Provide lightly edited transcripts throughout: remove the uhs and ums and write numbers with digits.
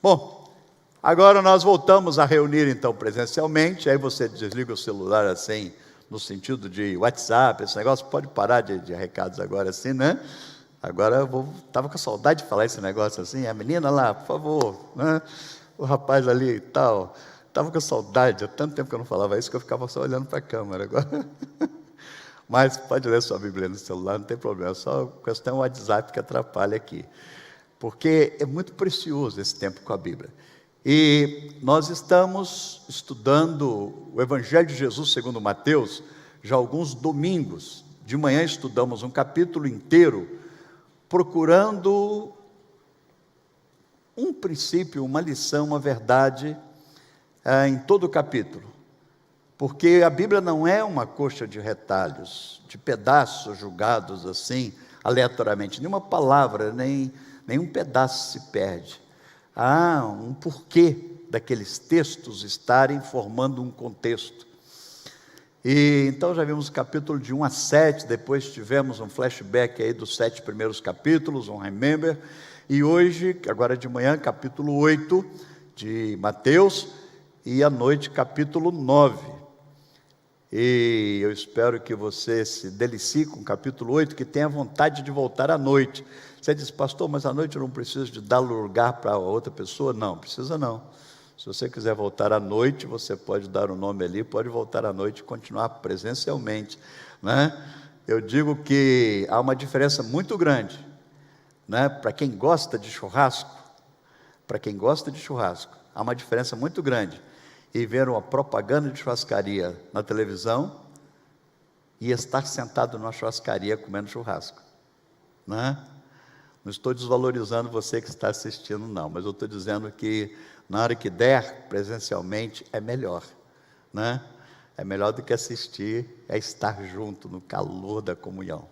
Bom, agora nós voltamos a reunir então presencialmente. Aí você desliga o celular assim, no sentido de WhatsApp, esse negócio, pode parar de recados agora assim, né? Agora eu estava com saudade de falar esse negócio assim, a menina lá, por favor, né? O rapaz ali e tal, estava com saudade, há tanto tempo que eu não falava isso, que eu ficava só olhando para a câmera agora. Mas pode ler sua Bíblia no celular, não tem problema, só a questão do WhatsApp que atrapalha aqui. Porque é muito precioso esse tempo com a Bíblia. E nós estamos estudando o Evangelho de Jesus segundo Mateus, já há alguns domingos. De manhã estudamos um capítulo inteiro, procurando um princípio, uma lição, uma verdade em todo o capítulo. Porque a Bíblia não é uma coxa de retalhos, de pedaços julgados assim, aleatoriamente. Nenhuma palavra, nenhum pedaço se perde. Há um porquê daqueles textos estarem formando um contexto. E então já vimos o capítulo de 1 a 7, depois tivemos um flashback aí dos 7 primeiros capítulos, um remember, e hoje, agora de manhã, capítulo 8 de Mateus, e à noite, capítulo 9. E eu espero que você se delicie com o capítulo 8, que tenha vontade de voltar à noite. Você diz, pastor, mas à noite eu não preciso de dar lugar para outra pessoa? Não, precisa não. Se você quiser voltar à noite, você pode dar o nome ali, pode voltar à noite e continuar presencialmente, né? Eu digo que há uma diferença muito grande, né? Para quem gosta de churrasco, há uma diferença muito grande. E ver uma propaganda de churrascaria na televisão e estar sentado numa churrascaria comendo churrasco, né? Não estou desvalorizando você que está assistindo, não, mas eu estou dizendo que na hora que der, presencialmente, é melhor, né? É melhor do que assistir, é estar junto no calor da comunhão,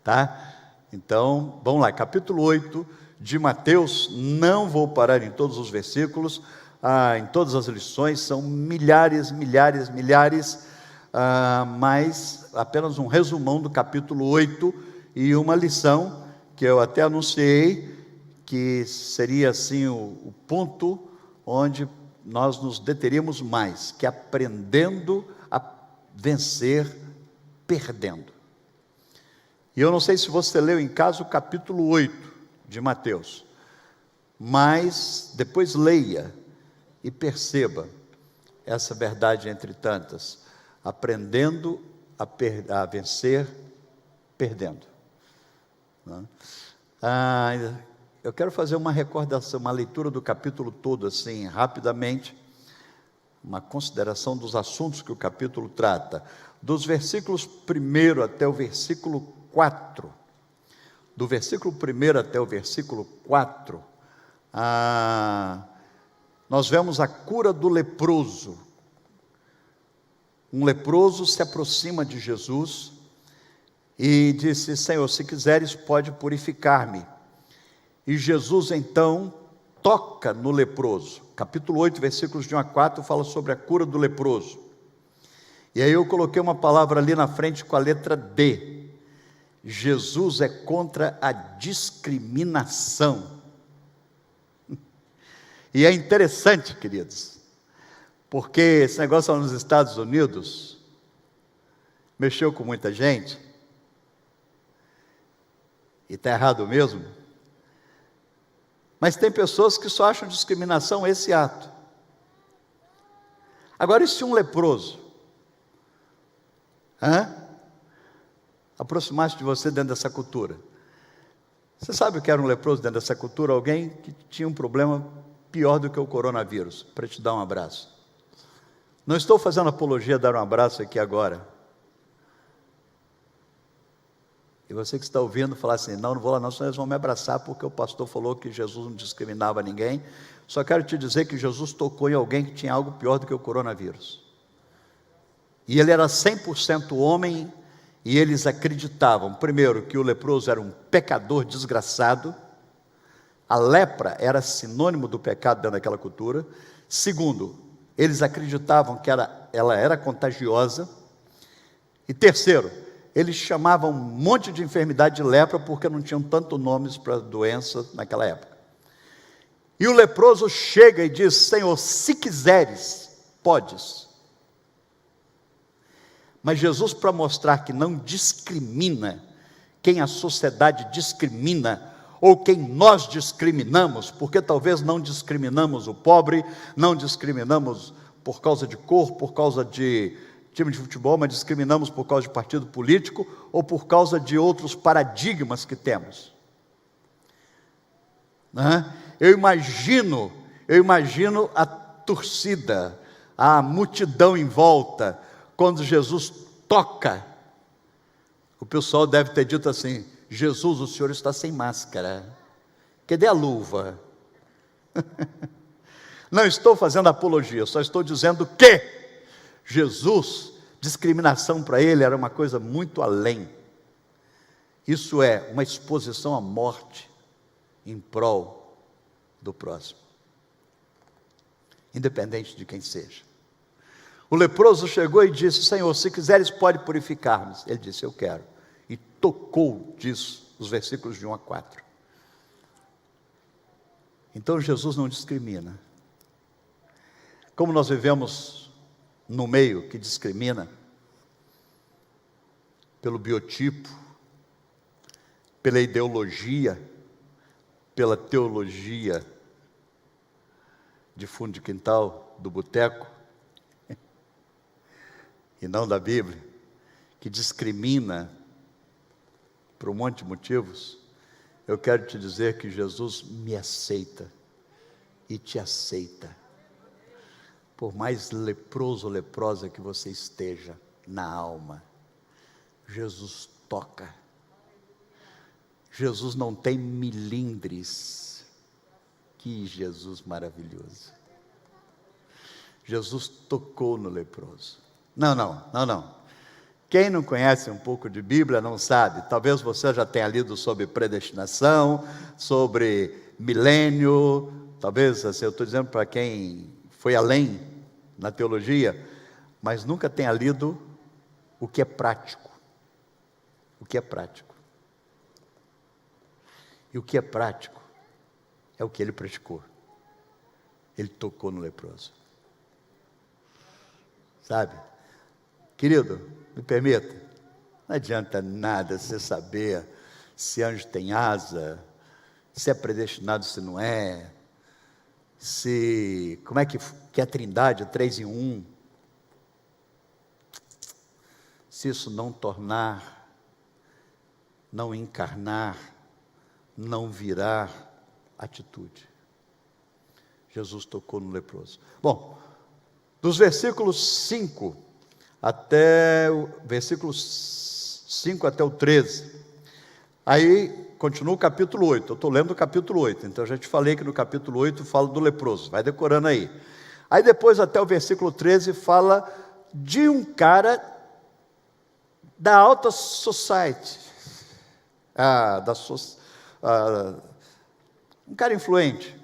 tá? Então, vamos lá, capítulo 8 de Mateus. Não vou parar em todos os versículos, em todas as lições, são milhares, mas apenas um resumão do capítulo 8 e uma lição que eu até anunciei, que seria assim o ponto onde nós nos deteríamos mais, que é aprendendo a vencer perdendo. E eu não sei se você leu em casa o capítulo 8 de Mateus, mas depois leia e perceba essa verdade entre tantas, aprendendo a vencer perdendo. Eu quero fazer uma recordação, uma leitura do capítulo todo, assim, rapidamente, uma consideração dos assuntos que o capítulo trata, dos versículos 1 até o versículo 4, do versículo 1 até o versículo 4, nós vemos a cura do leproso. Um leproso se aproxima de Jesus e disse, Senhor, se quiseres pode purificar-me. E Jesus então toca no leproso. Capítulo 8, versículos de 1 a 4, fala sobre a cura do leproso. E aí eu coloquei uma palavra ali na frente com a letra D. Jesus é contra a discriminação. E é interessante, queridos, porque esse negócio lá nos Estados Unidos mexeu com muita gente, e está errado mesmo, mas tem pessoas que só acham discriminação esse ato. Agora, e se um leproso aproximasse de você dentro dessa cultura? Você sabe o que era um leproso dentro dessa cultura? Alguém que tinha um problema pior do que o coronavírus, para te dar um abraço. Não estou fazendo apologia a dar um abraço aqui agora. E você que está ouvindo, falar assim, não vou lá não, senão eles vão me abraçar, porque o pastor falou que Jesus não discriminava ninguém. Só quero te dizer que Jesus tocou em alguém que tinha algo pior do que o coronavírus. E ele era 100% homem, e eles acreditavam, primeiro, que o leproso era um pecador desgraçado. A lepra era sinônimo do pecado dentro daquela cultura. Segundo, eles acreditavam que ela era contagiosa. E terceiro, eles chamavam um monte de enfermidade de lepra porque não tinham tanto nomes para doença naquela época. E o leproso chega e diz: Senhor, se quiseres, podes. Mas Jesus, para mostrar que não discrimina quem a sociedade discrimina, ou quem nós discriminamos, porque talvez não discriminamos o pobre, não discriminamos por causa de cor, por causa de time de futebol, mas discriminamos por causa de partido político, ou por causa de outros paradigmas que temos. Eu imagino a torcida, a multidão em volta, quando Jesus toca. O pessoal deve ter dito assim: Jesus, o senhor está sem máscara, cadê a luva? Não estou fazendo apologia, só estou dizendo que Jesus, discriminação para ele era uma coisa muito além. Isso é uma exposição à morte em prol do próximo, independente de quem seja. O leproso chegou e disse: Senhor, se quiseres pode purificar-nos. Ele disse: eu quero. E tocou, diz os versículos de 1 a 4. Então Jesus não discrimina. Como nós vivemos no meio que discrimina, pelo biotipo, pela ideologia, pela teologia de fundo de quintal, do boteco, e não da Bíblia, que discrimina por um monte de motivos, eu quero te dizer que Jesus me aceita e te aceita, por mais leproso ou leprosa que você esteja na alma. Jesus toca. Jesus não tem milindres. Que Jesus maravilhoso. Jesus tocou no leproso. Não. Quem não conhece um pouco de Bíblia não sabe. Talvez você já tenha lido sobre predestinação, sobre milênio. Talvez, assim, eu estou dizendo para quem foi além na teologia, mas nunca tenha lido o que é prático. O que é prático. E o que é prático é o que ele praticou. Ele tocou no leproso. Sabe? Querido, me permita, não adianta nada você saber se anjo tem asa, se é predestinado, se não é, como é que é a Trindade, 3 em 1. Se isso não tornar, não encarnar, não virar atitude. Jesus tocou no leproso. Bom, dos versículos 5 até o 13, aí continua o capítulo 8, eu estou lendo o capítulo 8, então já te falei que no capítulo 8 fala do leproso, vai decorando aí. Aí depois até o versículo 13 fala de um cara da alta society, um cara influente,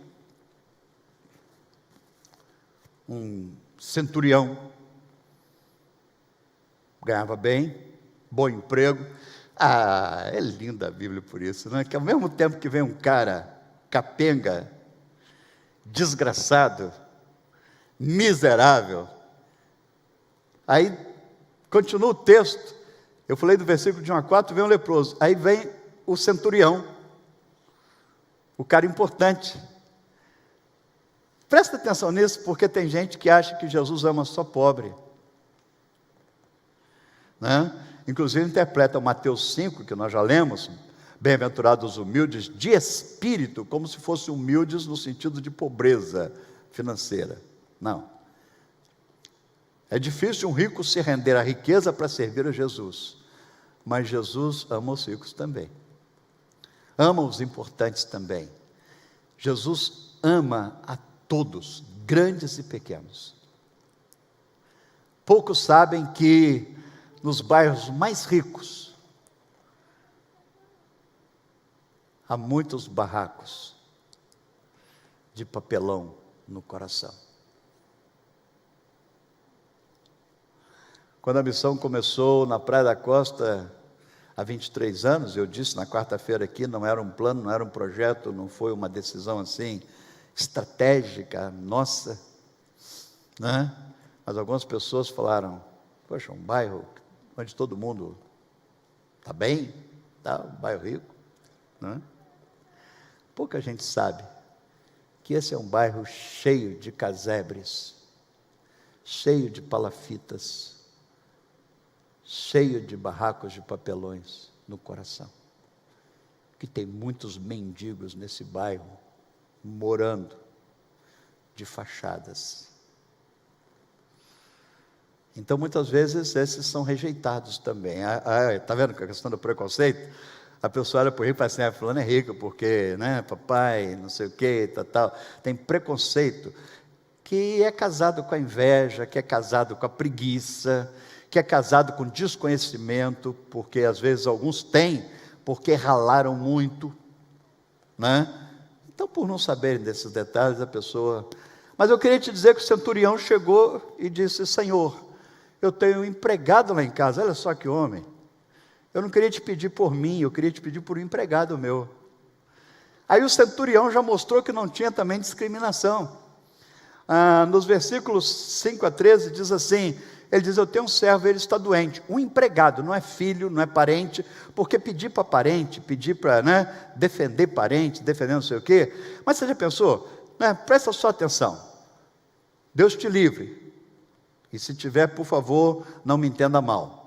um centurião, ganhava bem, bom emprego. É linda a Bíblia por isso, não é? Que ao mesmo tempo que vem um cara capenga, desgraçado, miserável, aí continua o texto, eu falei do versículo de 1 a 4, vem um leproso, aí vem o centurião, o cara importante. Presta atenção nisso, porque tem gente que acha que Jesus ama só pobre, né? Inclusive interpreta Mateus 5, que nós já lemos, bem-aventurados os humildes de espírito, como se fossem humildes no sentido de pobreza financeira. Não. É difícil um rico se render à riqueza para servir a Jesus, mas Jesus ama os ricos também, ama os importantes também. Jesus ama a todos, grandes e pequenos. Poucos sabem que nos bairros mais ricos há muitos barracos de papelão no coração. Quando a missão começou na Praia da Costa há 23 anos, eu disse na quarta-feira aqui, não era um plano, não era um projeto, não foi uma decisão assim estratégica nossa, né? Mas algumas pessoas falaram, poxa, um bairro onde todo mundo está bem, tá, um bairro rico, né? Pouca gente sabe que esse é um bairro cheio de casebres, cheio de palafitas, cheio de barracos de papelões no coração, que tem muitos mendigos nesse bairro, morando de fachadas. Então, muitas vezes, esses são rejeitados também. Está vendo a questão do preconceito? A pessoa olha por rico e fala assim, fulano é rico porque, né, papai, não sei o que, tal. Tem preconceito que é casado com a inveja, que é casado com a preguiça, que é casado com desconhecimento, porque às vezes alguns têm, porque ralaram muito, né? Então, por não saberem desses detalhes, a pessoa... Mas eu queria te dizer que o centurião chegou e disse, Senhor, eu tenho um empregado lá em casa, olha só que homem. Eu não queria te pedir por mim, eu queria te pedir por um empregado meu. Aí o centurião já mostrou que não tinha também discriminação. Nos versículos 5 a 13 diz assim, ele diz, eu tenho um servo, ele está doente. Um empregado, não é filho, não é parente, porque pedir para parente, pedir para, né, defender parente, defender não sei o quê. Mas você já pensou? Né, presta só atenção. Deus te livre. E se tiver, por favor, não me entenda mal.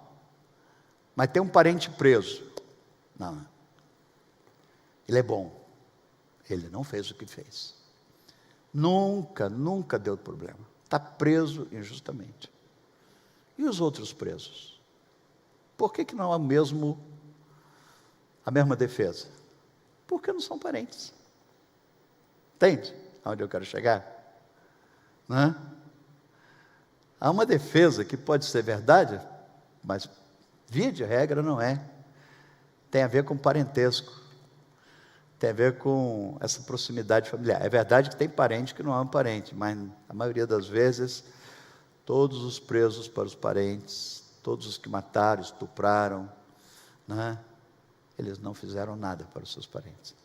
Mas tem um parente preso. Não. Ele é bom. Ele não fez o que fez. Nunca deu problema. Está preso injustamente. E os outros presos? Por que não há a mesma defesa? Porque não são parentes. Entende aonde eu quero chegar? Não é? Há uma defesa que pode ser verdade, mas via de regra não é. Tem a ver com parentesco. Tem a ver com essa proximidade familiar. É verdade que tem parente que não é um parente, mas a maioria das vezes, todos os presos para os parentes, todos os que mataram, estupraram, né, eles não fizeram nada para os seus parentes.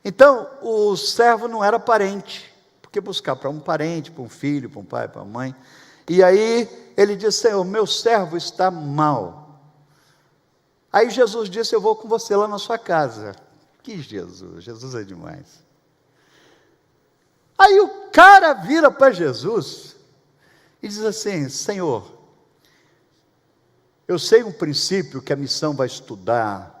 Então, o servo não era parente, porque buscar para um parente, para um filho, para um pai, para uma mãe. E aí ele disse, Senhor, meu servo está mal. Aí Jesus disse, eu vou com você lá na sua casa. Que Jesus? Jesus é demais. Aí o cara vira para Jesus e diz assim, Senhor, eu sei um princípio que a missão vai estudar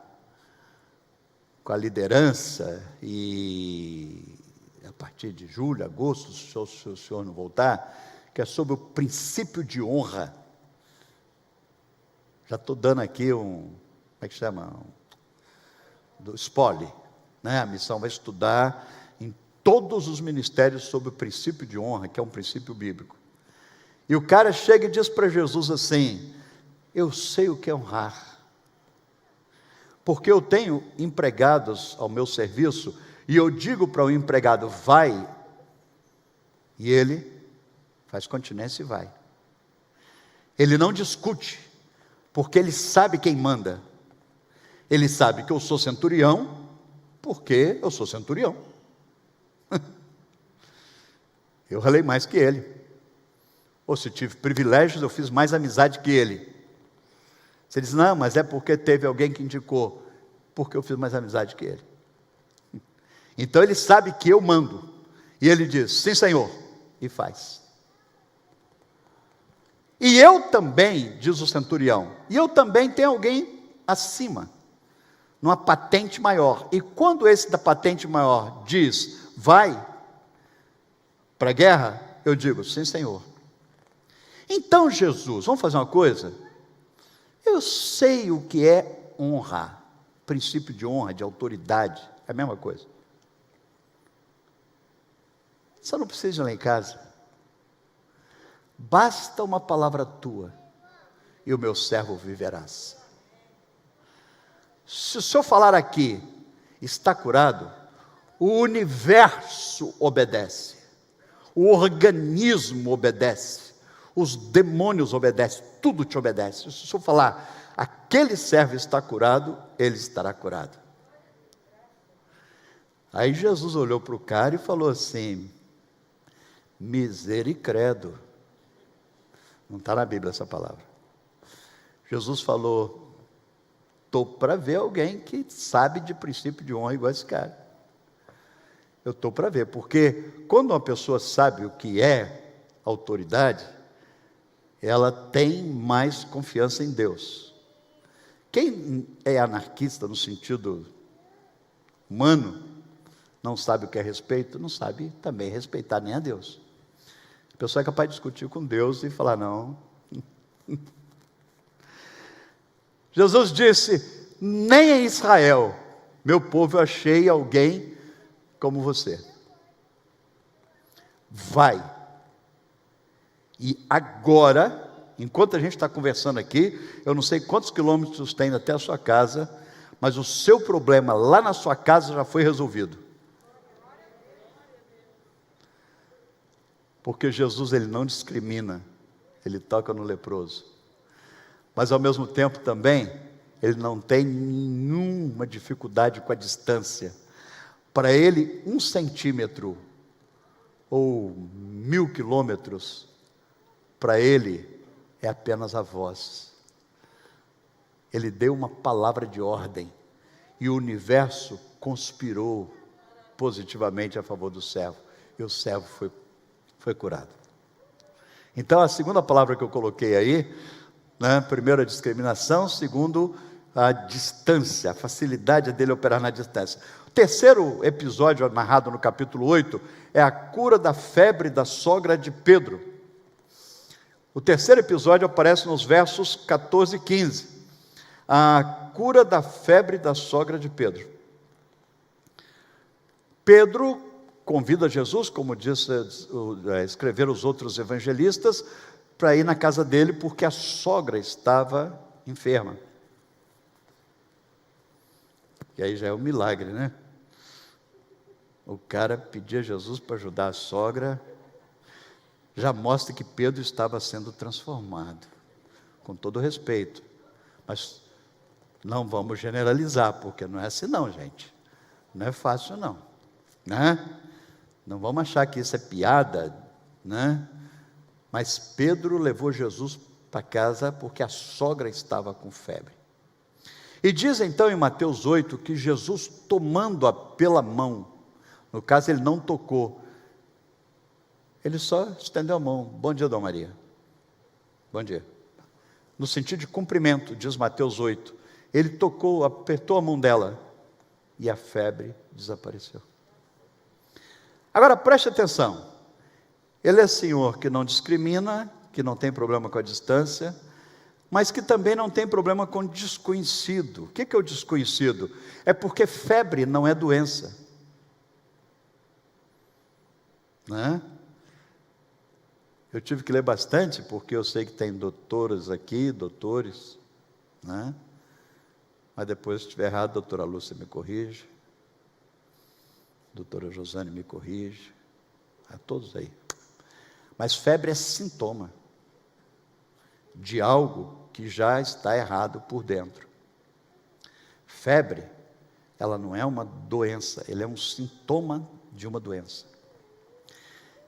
com a liderança e a partir de julho, agosto, se o senhor não voltar, que é sobre o princípio de honra. Já estou dando aqui como é que chama? Do spoiler, né? A missão vai estudar em todos os ministérios sobre o princípio de honra, que é um princípio bíblico. E o cara chega e diz para Jesus assim, eu sei o que é honrar, porque eu tenho empregados ao meu serviço, e eu digo para o empregado, vai, e ele faz continência e vai. Ele não discute, porque ele sabe quem manda. Ele sabe que eu sou centurião, porque eu sou centurião. Eu ralei mais que ele. Ou se tive privilégios, eu fiz mais amizade que ele. Você diz, não, mas é porque teve alguém que indicou. Porque eu fiz mais amizade que ele. Então ele sabe que eu mando. E ele diz, sim Senhor, e faz. E eu também, diz o centurião, e eu também tenho alguém acima, numa patente maior. E quando esse da patente maior diz, vai para a guerra, eu digo, sim Senhor. Então Jesus, vamos fazer uma coisa? Eu sei o que é honra, princípio de honra, de autoridade, é a mesma coisa. Você não precisa ir lá em casa. Basta uma palavra tua, e o meu servo viverás. Se o senhor falar aqui, está curado, o universo obedece, o organismo obedece, os demônios obedecem, tudo te obedece. Se o senhor falar, aquele servo está curado, ele estará curado. Aí Jesus olhou para o cara e falou assim: misericredo. Não está na Bíblia essa palavra. Jesus falou: estou para ver alguém que sabe de princípio de honra igual esse cara. Eu estou para ver, porque quando uma pessoa sabe o que é autoridade, ela tem mais confiança em Deus. Quem é anarquista no sentido humano, não sabe o que é respeito, não sabe também respeitar nem a Deus. A pessoa é capaz de discutir com Deus e falar: não. Jesus disse: nem em Israel, meu povo, eu achei alguém como você. Vai. E agora, enquanto a gente está conversando aqui, eu não sei quantos quilômetros tem até a sua casa, mas o seu problema lá na sua casa já foi resolvido. Porque Jesus, ele não discrimina, ele toca no leproso. Mas ao mesmo tempo também, ele não tem nenhuma dificuldade com a distância. Para ele, 1 centímetro ou 1000 quilômetros, para ele é apenas a voz. Ele deu uma palavra de ordem e o universo conspirou positivamente a favor do servo, e o servo foi curado. Então, a segunda palavra que eu coloquei aí, né, primeiro a discriminação, segundo a distância, a facilidade dele operar na distância. O terceiro episódio narrado no capítulo 8 é a cura da febre da sogra de Pedro. O terceiro episódio aparece nos versos 14 e 15. A cura da febre da sogra de Pedro. Pedro convida Jesus, como escreveram os outros evangelistas, para ir na casa dele, porque a sogra estava enferma. E aí já é um milagre, né? O cara pedia a Jesus para ajudar a sogra, já mostra que Pedro estava sendo transformado, com todo respeito. Mas não vamos generalizar, porque não é assim não, gente. Não é fácil não, né? Não vamos achar que isso é piada, né? Mas Pedro levou Jesus para casa porque a sogra estava com febre. E diz então em Mateus 8 que Jesus, tomando-a pela mão, no caso ele não tocou, ele só estendeu a mão. Bom dia, Dona Maria. Bom dia. No sentido de cumprimento, diz Mateus 8. Ele tocou, apertou a mão dela e a febre desapareceu. Agora preste atenção. Ele é Senhor que não discrimina, que não tem problema com a distância, mas que também não tem problema com desconhecido. O que é o desconhecido? É porque febre não é doença, né? Eu tive que ler bastante, porque eu sei que tem doutoras aqui, doutores, né? Mas depois, se estiver errado, a doutora Lúcia me corrige, a doutora Josane me corrige, a todos aí. Mas febre é sintoma de algo que já está errado por dentro. Febre, ela não é uma doença, ele é um sintoma de uma doença.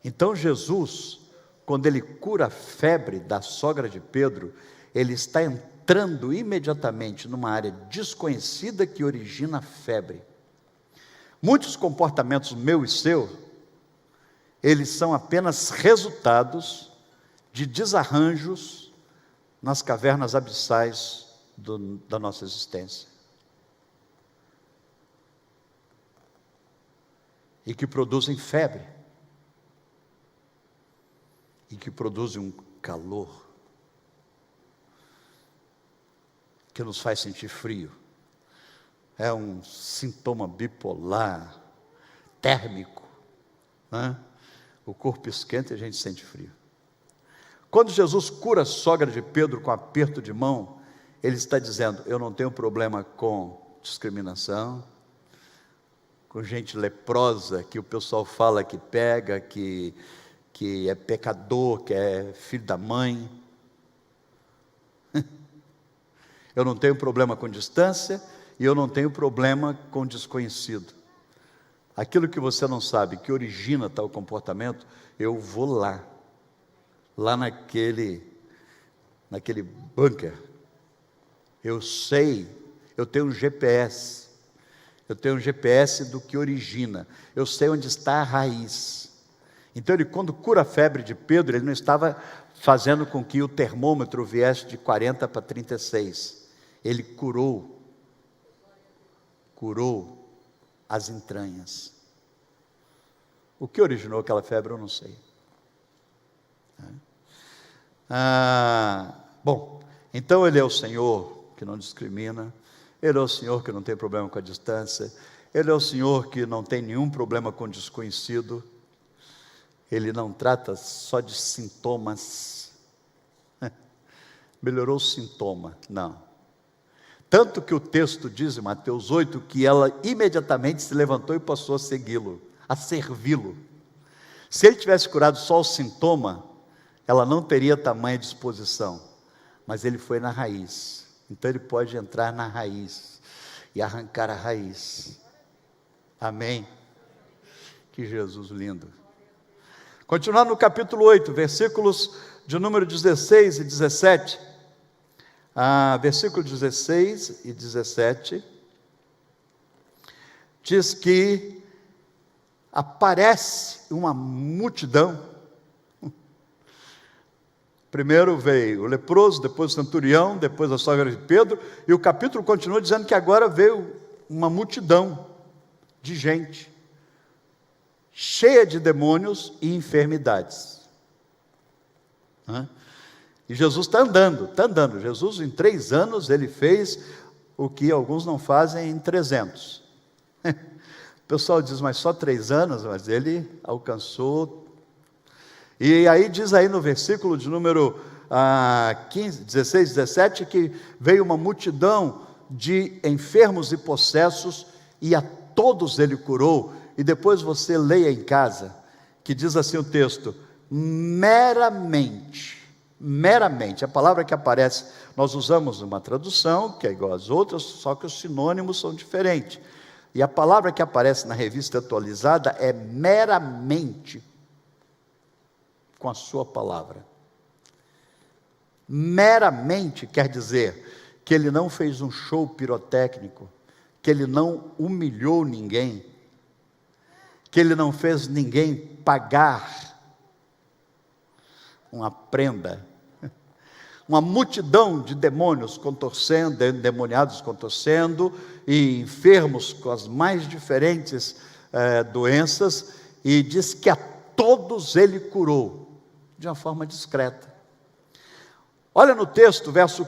Então Jesus, quando ele cura a febre da sogra de Pedro, ele está entrando imediatamente numa área desconhecida que origina a febre. Muitos comportamentos meu e seu, eles são apenas resultados de desarranjos nas cavernas abissais da nossa existência. E que produzem febre. E que produzem um calor que nos faz sentir frio. É um sintoma bipolar, térmico, né? O corpo esquenta e a gente sente frio. Quando Jesus cura a sogra de Pedro com aperto de mão, ele está dizendo: eu não tenho problema com discriminação, com gente leprosa, que o pessoal fala que pega, que é pecador, que é filho da mãe. Eu não tenho problema com distância, e eu não tenho problema com desconhecido. aquilo que você não sabe, que origina tal comportamento, eu vou lá naquele bunker. Eu sei, eu tenho um GPS do que origina, eu sei onde está a raiz. Então ele, quando cura a febre de Pedro, ele não estava fazendo com que o termômetro viesse de 40 para 36, ele curou as entranhas. O que originou aquela febre eu não sei. Bom, então ele é o Senhor que não discrimina, ele é o Senhor que não tem problema com a distância, ele é o Senhor que não tem nenhum problema com o desconhecido, ele não trata só de sintomas, melhorou o sintoma, não. Tanto que o texto diz em Mateus 8, que ela imediatamente se levantou e passou a segui-lo, a servi-lo. Se ele tivesse curado só o sintoma, ela não teria tamanha disposição, mas ele foi na raiz. Então ele pode entrar na raiz e arrancar a raiz. Amém? Que Jesus lindo. Continuando no capítulo 8, versículos de número 16 e 17. Versículo 16 e 17. Diz que aparece uma multidão. Primeiro veio o leproso, depois o centurião, depois a sogra de Pedro, e o capítulo continua dizendo que agora veio uma multidão de gente, cheia de demônios e enfermidades. E Jesus está andando. Jesus, em 3 anos, ele fez o que alguns não fazem em 300. O pessoal diz, mas só 3 anos? Mas ele alcançou. E aí diz aí no versículo de número 15, 16, 17, que veio uma multidão de enfermos e possessos, e a todos ele curou. E depois você leia em casa, que diz assim o texto, meramente, a palavra que aparece, nós usamos uma tradução, que é igual às outras, só que os sinônimos são diferentes, e a palavra que aparece na revista atualizada é meramente, com a sua palavra. Meramente quer dizer que ele não fez um show pirotécnico, que ele não humilhou ninguém, que ele não fez ninguém pagar uma prenda. Uma multidão de demônios contorcendo, endemoniados contorcendo, e enfermos com as mais diferentes doenças, e diz que a todos ele curou, de uma forma discreta. Olha no texto, verso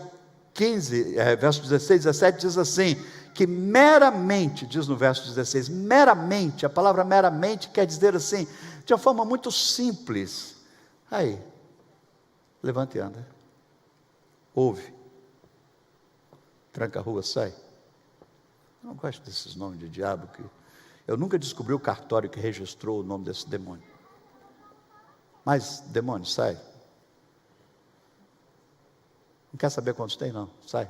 16, 17, diz assim, que meramente, diz no verso 16, meramente, a palavra meramente quer dizer assim, de uma forma muito simples. Aí, levanta e anda. Ouve. Tranca a rua, sai. Eu não gosto desses nomes de diabo, que eu nunca descobri o cartório que registrou o nome desse demônio. Mas, demônio, sai. Não quer saber quantos tem, não. Sai.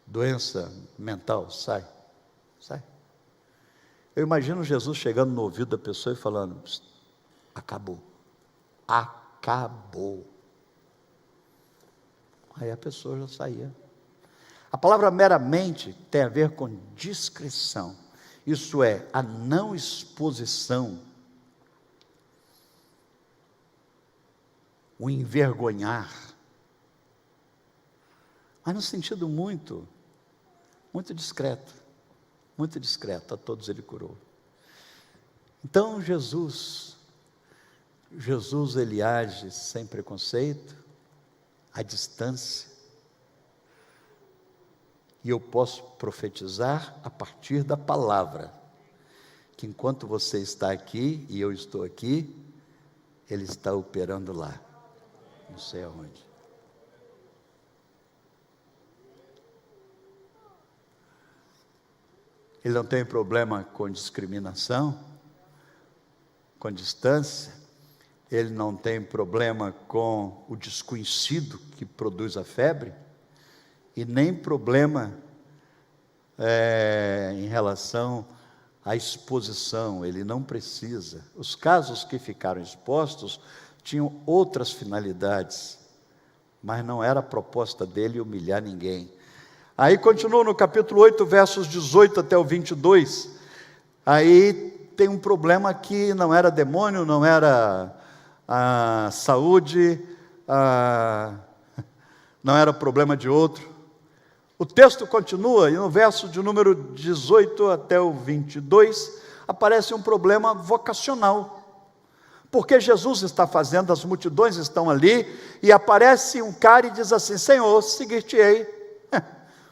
Doença mental, sai. Sai. Eu imagino Jesus chegando no ouvido da pessoa e falando, acabou. Acabou. Aí a pessoa já saía. A palavra meramente tem a ver com discrição. Isso é, a não exposição, o envergonhar, mas no sentido muito discreto, a todos ele curou. Então Jesus ele age sem preconceito, à distância, e eu posso profetizar a partir da palavra, que enquanto você está aqui e eu estou aqui, ele está operando lá, não sei aonde. Ele não tem problema com discriminação, com distância, ele não tem problema com o desconhecido que produz a febre, e nem problema em relação à exposição, ele não precisa. Os casos que ficaram expostos tinham outras finalidades, mas não era a proposta dele humilhar ninguém. Aí continua no capítulo 8, versos 18 até o 22, aí tem um problema que não era demônio, não era a saúde, não era problema de outro. O texto continua, e no verso de número 18 até o 22, aparece um problema vocacional. Porque Jesus está fazendo, as multidões estão ali, e aparece um cara e diz assim: Senhor, seguir-te-ei.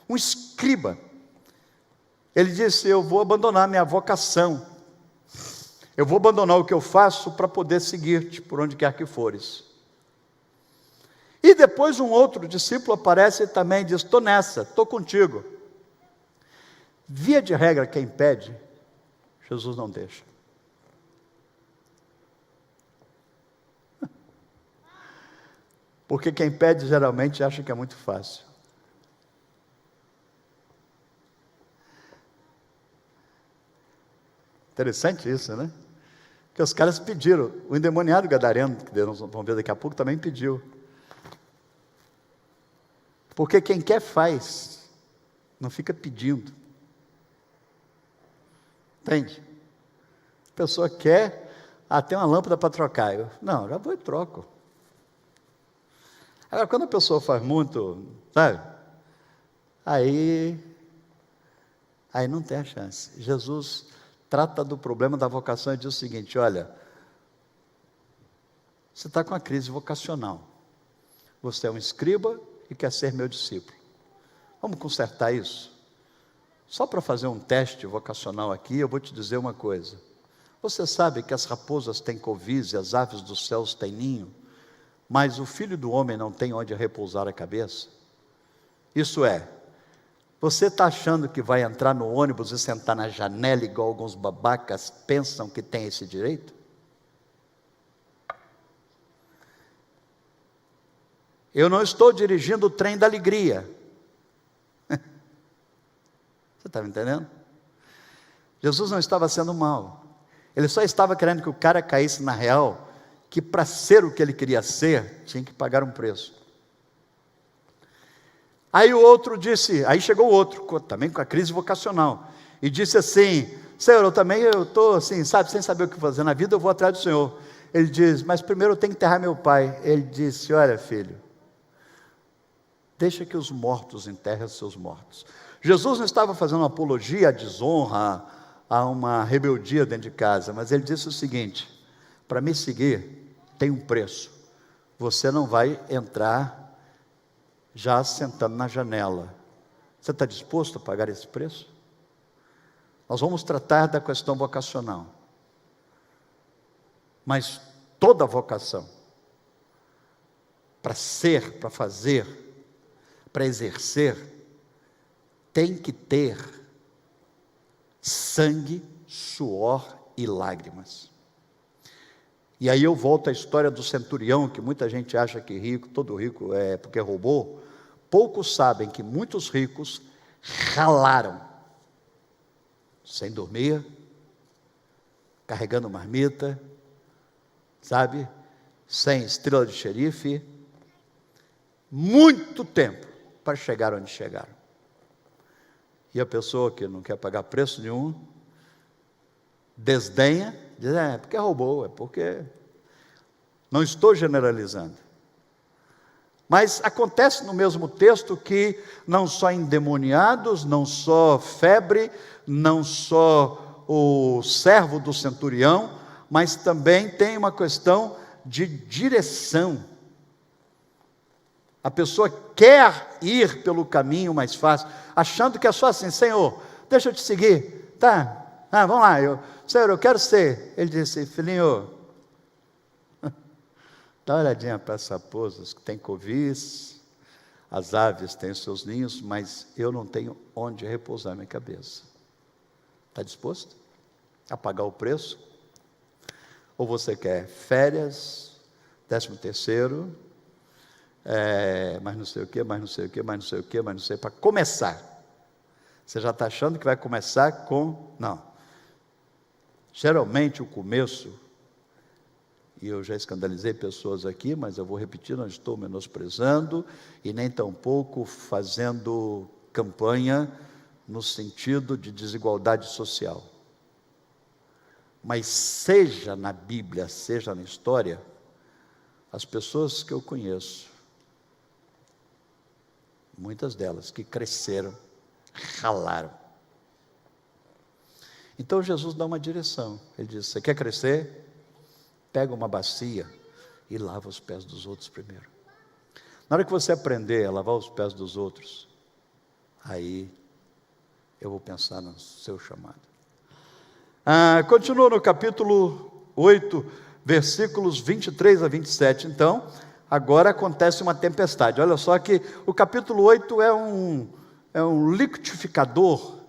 Um escriba. Ele disse: eu vou abandonar minha vocação. Eu vou abandonar o que eu faço para poder seguir-te por onde quer que fores. E depois um outro discípulo aparece e também diz: estou nessa, estou contigo. Via de regra, quem pede, Jesus não deixa. Porque quem pede geralmente acha que é muito fácil. Interessante isso, né? Porque os caras pediram. O endemoniado gadareno, que nós vamos ver daqui a pouco, também pediu. Porque quem quer faz, não fica pedindo. Entende? A pessoa quer, tem uma lâmpada para trocar. Não, já vou e troco. Agora, quando a pessoa faz muito, sabe? Aí não tem a chance. Jesus trata do problema da vocação e diz o seguinte: olha, você está com uma crise vocacional. Você é um escriba e quer ser meu discípulo. Vamos consertar isso? Só para fazer um teste vocacional aqui, eu vou te dizer uma coisa. Você sabe que as raposas têm covis e as aves dos céus têm ninho, mas o Filho do Homem não tem onde repousar a cabeça? Isso é, você está achando que vai entrar no ônibus e sentar na janela igual alguns babacas pensam que tem esse direito? Eu não estou dirigindo o trem da alegria. Você está me entendendo? Jesus não estava sendo mau. Ele só estava querendo que o cara caísse na real, que para ser o que ele queria ser, tinha que pagar um preço. Aí o outro disse, aí chegou o outro, também com a crise vocacional, e disse assim: Senhor, eu estou assim, sabe, sem saber o que fazer na vida, eu vou atrás do Senhor. Ele diz: mas primeiro eu tenho que enterrar meu pai. Ele disse: olha, filho, deixa que os mortos enterrem os seus mortos. Jesus não estava fazendo uma apologia à desonra, a uma rebeldia dentro de casa, mas ele disse o seguinte: para me seguir tem um preço. Você não vai entrar já sentando na janela. Você está disposto a pagar esse preço? Nós vamos tratar da questão vocacional, mas toda vocação, para ser, para fazer, para exercer, tem que ter sangue, suor e lágrimas. E aí eu volto à história do centurião, que muita gente acha que rico, todo rico é porque roubou. Poucos sabem que muitos ricos ralaram, sem dormir, carregando marmita, sabe, sem estrela de xerife, muito tempo para chegar onde chegaram. E a pessoa que não quer pagar preço nenhum, desdenha, diz: é porque roubou, é porque... Não estou generalizando. Mas acontece no mesmo texto que não só endemoniados, não só febre, não só o servo do centurião, mas também tem uma questão de direção. A pessoa quer ir pelo caminho mais fácil, achando que é só assim: Senhor, deixa eu te seguir, tá? Vamos lá, Senhor, eu quero ser. Ele disse: filhinho, dá uma olhadinha para as raposas, que tem covis, as aves têm os seus ninhos, mas eu não tenho onde repousar minha cabeça. Está disposto a pagar o preço? Ou você quer férias, 13º, mais não sei o que, mais não sei o que, mais não sei o que, mais não sei, para começar. Você já está achando que vai começar com... Não. Geralmente o começo, e eu já escandalizei pessoas aqui, mas eu vou repetir, não estou menosprezando, e nem tampouco fazendo campanha no sentido de desigualdade social. Mas seja na Bíblia, seja na história, as pessoas que eu conheço, muitas delas que cresceram, ralaram. Então Jesus dá uma direção. Ele diz: você quer crescer? Pega uma bacia e lava os pés dos outros primeiro. Na hora que você aprender a lavar os pés dos outros, aí eu vou pensar no seu chamado. Continua no capítulo 8, versículos 23 a 27. Então, agora acontece uma tempestade. Olha só que o capítulo 8 é um liquidificador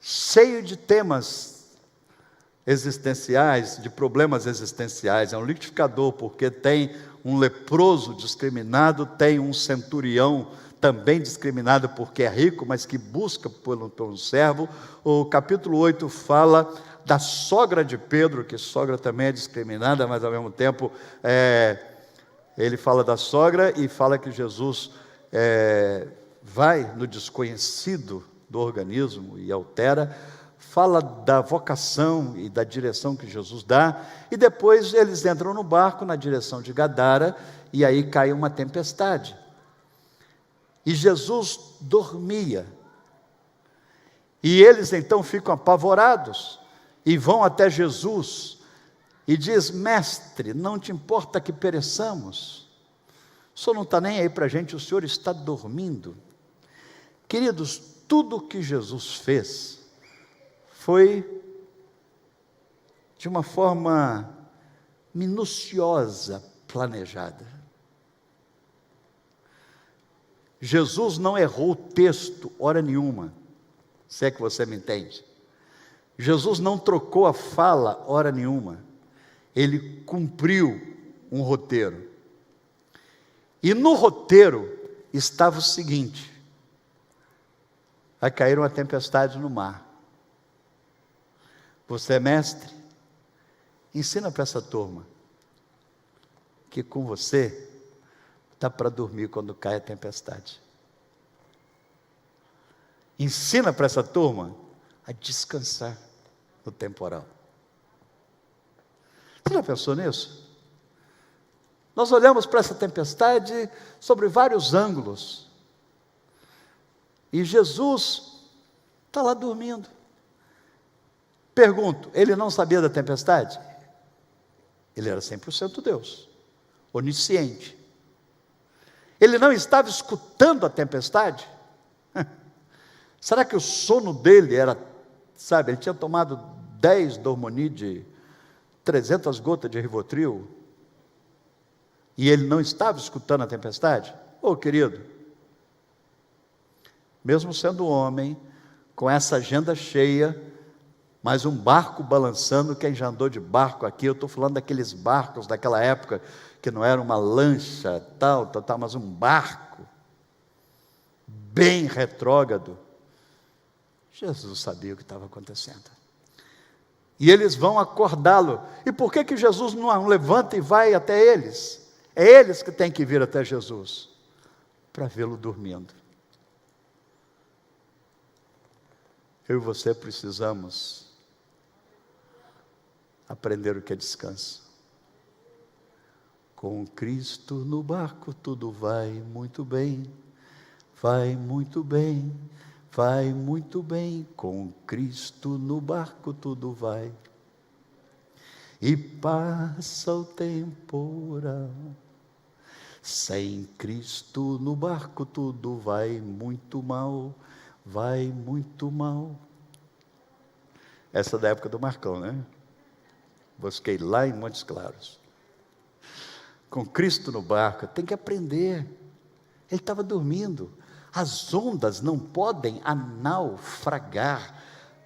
cheio de temas existenciais, de problemas existenciais. É um liquidificador porque tem um leproso discriminado, tem um centurião também discriminado porque é rico, mas que busca por um servo. O capítulo 8 fala da sogra de Pedro, que sogra também é discriminada, mas ao mesmo tempo ele fala da sogra e fala que Jesus vai no desconhecido do organismo e altera, fala da vocação e da direção que Jesus dá, e depois eles entram no barco na direção de Gadara, e aí cai uma tempestade. E Jesus dormia. E eles então ficam apavorados e vão até Jesus e diz: mestre, não te importa que pereçamos? O senhor não está nem aí para a gente, o senhor está dormindo. Queridos, tudo o que Jesus fez foi de uma forma minuciosa, planejada. Jesus não errou o texto, hora nenhuma, se é que você me entende. Jesus não trocou a fala, hora nenhuma. Ele cumpriu um roteiro. E no roteiro estava o seguinte: vai cair uma tempestade no mar. Você é mestre? Ensina para essa turma que com você dá para dormir quando cai a tempestade. Ensina para essa turma a descansar no temporal. Você já pensou nisso? Nós olhamos para essa tempestade sobre vários ângulos. E Jesus está lá dormindo. Pergunto, ele não sabia da tempestade? Ele era 100% Deus, onisciente. Ele não estava escutando a tempestade? Será que o sono dele era, ele tinha tomado 10 Dormonide, 300 gotas de Rivotril, e ele não estava escutando a tempestade? Querido, mesmo sendo homem, com essa agenda cheia, mas um barco balançando, quem já andou de barco aqui, eu estou falando daqueles barcos daquela época, que não era uma lancha, tal, mas um barco, bem retrógrado. Jesus sabia o que estava acontecendo. E eles vão acordá-lo. E por que Jesus não levanta e vai até eles? É eles que têm que vir até Jesus, para vê-lo dormindo. Eu e você precisamos aprender o que é descanso. Com Cristo no barco tudo vai muito bem, vai muito bem, vai muito bem. Com Cristo no barco tudo vai, e passa o temporal. Sem Cristo no barco tudo vai muito mal, vai muito mal. Essa é da época do Marcão, né? Busquei lá em Montes Claros. Com Cristo no barco, tem que aprender. Ele estava dormindo. As ondas não podem naufragar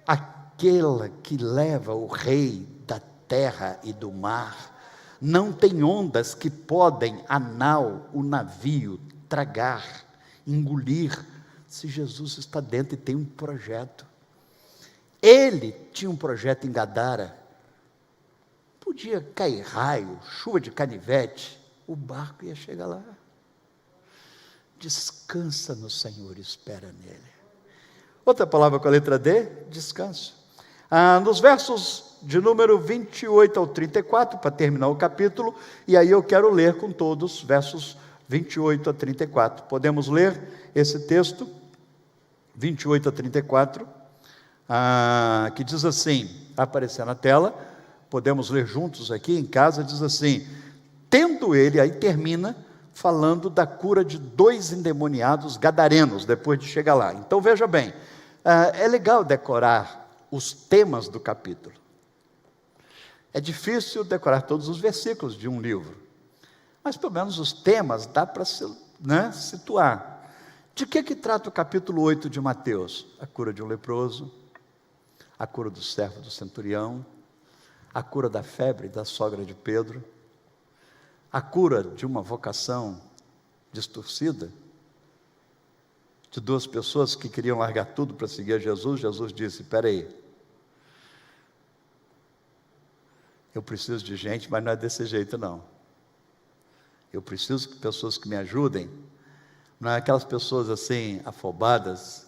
aquela que leva o rei da terra e do mar. Não tem ondas que podem a nau, o navio, tragar, engolir, se Jesus está dentro e tem um projeto. Ele tinha um projeto em Gadara. Podia cair raio, chuva de canivete, o barco ia chegar lá. Descansa no Senhor e espera nele. Outra palavra com a letra D, descanso. Nos versos de número 28 ao 34, para terminar o capítulo, e aí eu quero ler com todos, versos 28 a 34. Podemos ler esse texto, 28 a 34, que diz assim, vai aparecer na tela, podemos ler juntos aqui em casa, diz assim: tendo ele, aí termina falando da cura de 2 endemoniados gadarenos, depois de chegar lá. Então veja bem, é legal decorar os temas do capítulo. É difícil decorar todos os versículos de um livro, mas pelo menos os temas dá para situar. De que trata o capítulo 8 de Mateus? A cura de um leproso, a cura do servo do centurião, a cura da febre da sogra de Pedro, a cura de uma vocação distorcida, de 2 pessoas que queriam largar tudo para seguir a Jesus. Jesus disse: espera aí, eu preciso de gente, mas não é desse jeito não. Eu preciso de pessoas que me ajudem, não é aquelas pessoas assim, afobadas,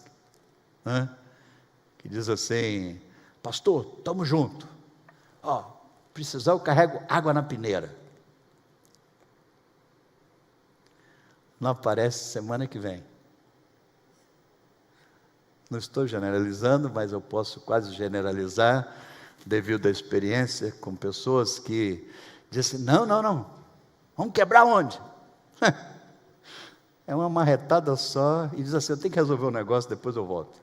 que diz assim: pastor, estamos juntos, precisar eu carrego água na peneira. Não aparece semana que vem. Não estou generalizando, mas eu posso quase generalizar, devido à experiência com pessoas que dizem: não, vamos quebrar onde? É uma marretada só, e diz assim: eu tenho que resolver um negócio, depois eu volto.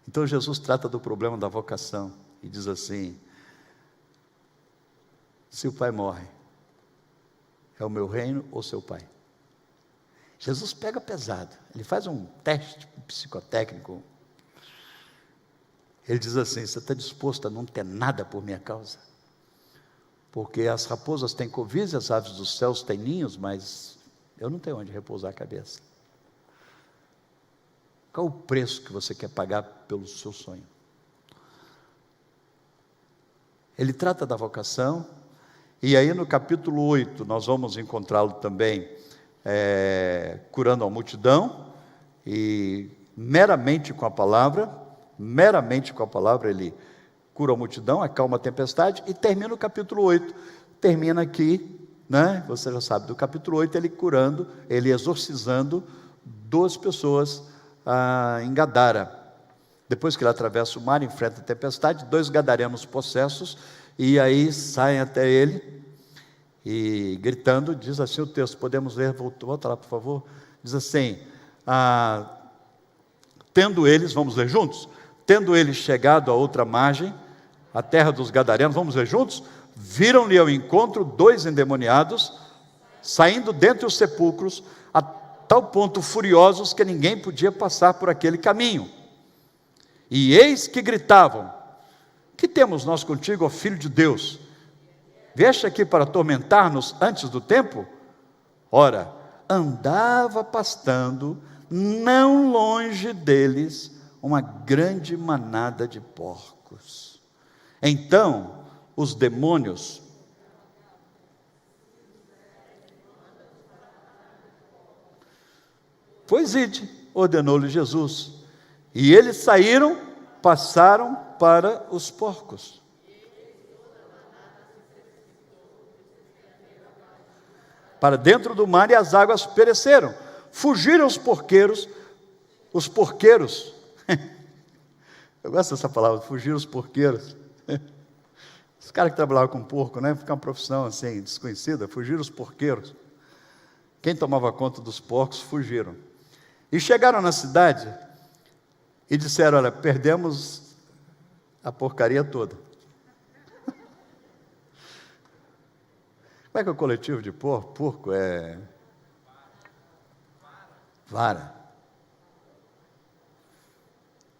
Então Jesus trata do problema da vocação, e diz assim: se o pai morre, é o meu reino ou seu pai? Jesus pega pesado, ele faz um teste psicotécnico. Ele diz assim: você está disposto a não ter nada por minha causa? Porque as raposas têm covis, as aves dos céus têm ninhos, mas eu não tenho onde repousar a cabeça. Qual o preço que você quer pagar pelo seu sonho? Ele trata da vocação, e aí no capítulo 8 nós vamos encontrá-lo também curando a multidão, e meramente com a palavra ele cura a multidão, acalma a tempestade, e termina o capítulo 8, termina aqui, você já sabe do capítulo 8, ele exorcizando 2 pessoas em Gadara. Depois que ele atravessa o mar, enfrenta a tempestade, 2 gadarenos possessos, e aí saem até ele, e gritando, diz assim o texto, podemos ler, volta lá por favor, diz assim, tendo eles, vamos ler juntos? Tendo eles chegado à outra margem, a terra dos gadarenos, vamos ler juntos? Viram-lhe ao encontro 2 endemoniados, saindo dentre os sepulcros, a tal ponto furiosos que ninguém podia passar por aquele caminho. E eis que gritavam: que temos nós contigo, ó Filho de Deus? Vieste aqui para atormentar-nos antes do tempo? Ora, andava pastando, não longe deles, uma grande manada de porcos. Então, os demônios pois ide, ordenou-lhe Jesus. E eles saíram, passaram para os porcos. Para dentro do mar, e as águas pereceram. Fugiram os porqueiros. Eu gosto dessa palavra, fugiram os porqueiros. Os caras que trabalhavam com porco, fica uma profissão assim, desconhecida, fugiram os porqueiros. Quem tomava conta dos porcos, fugiram. E chegaram na cidade, e disseram: olha, perdemos a porcaria toda. Como é que é o coletivo de porco? Porco é vara.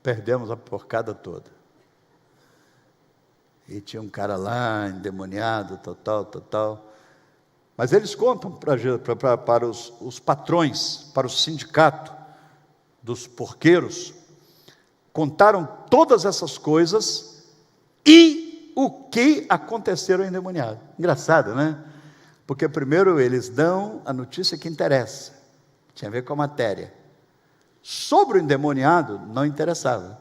Perdemos a porcada toda. e tinha um cara lá, endemoniado, tal. Mas eles contam para os patrões, para o sindicato dos porqueiros, contaram todas essas coisas e o que aconteceu ao endemoniado. Engraçado, né? Porque primeiro eles dão a notícia que interessa, tinha a ver com a matéria. Sobre o endemoniado não interessava.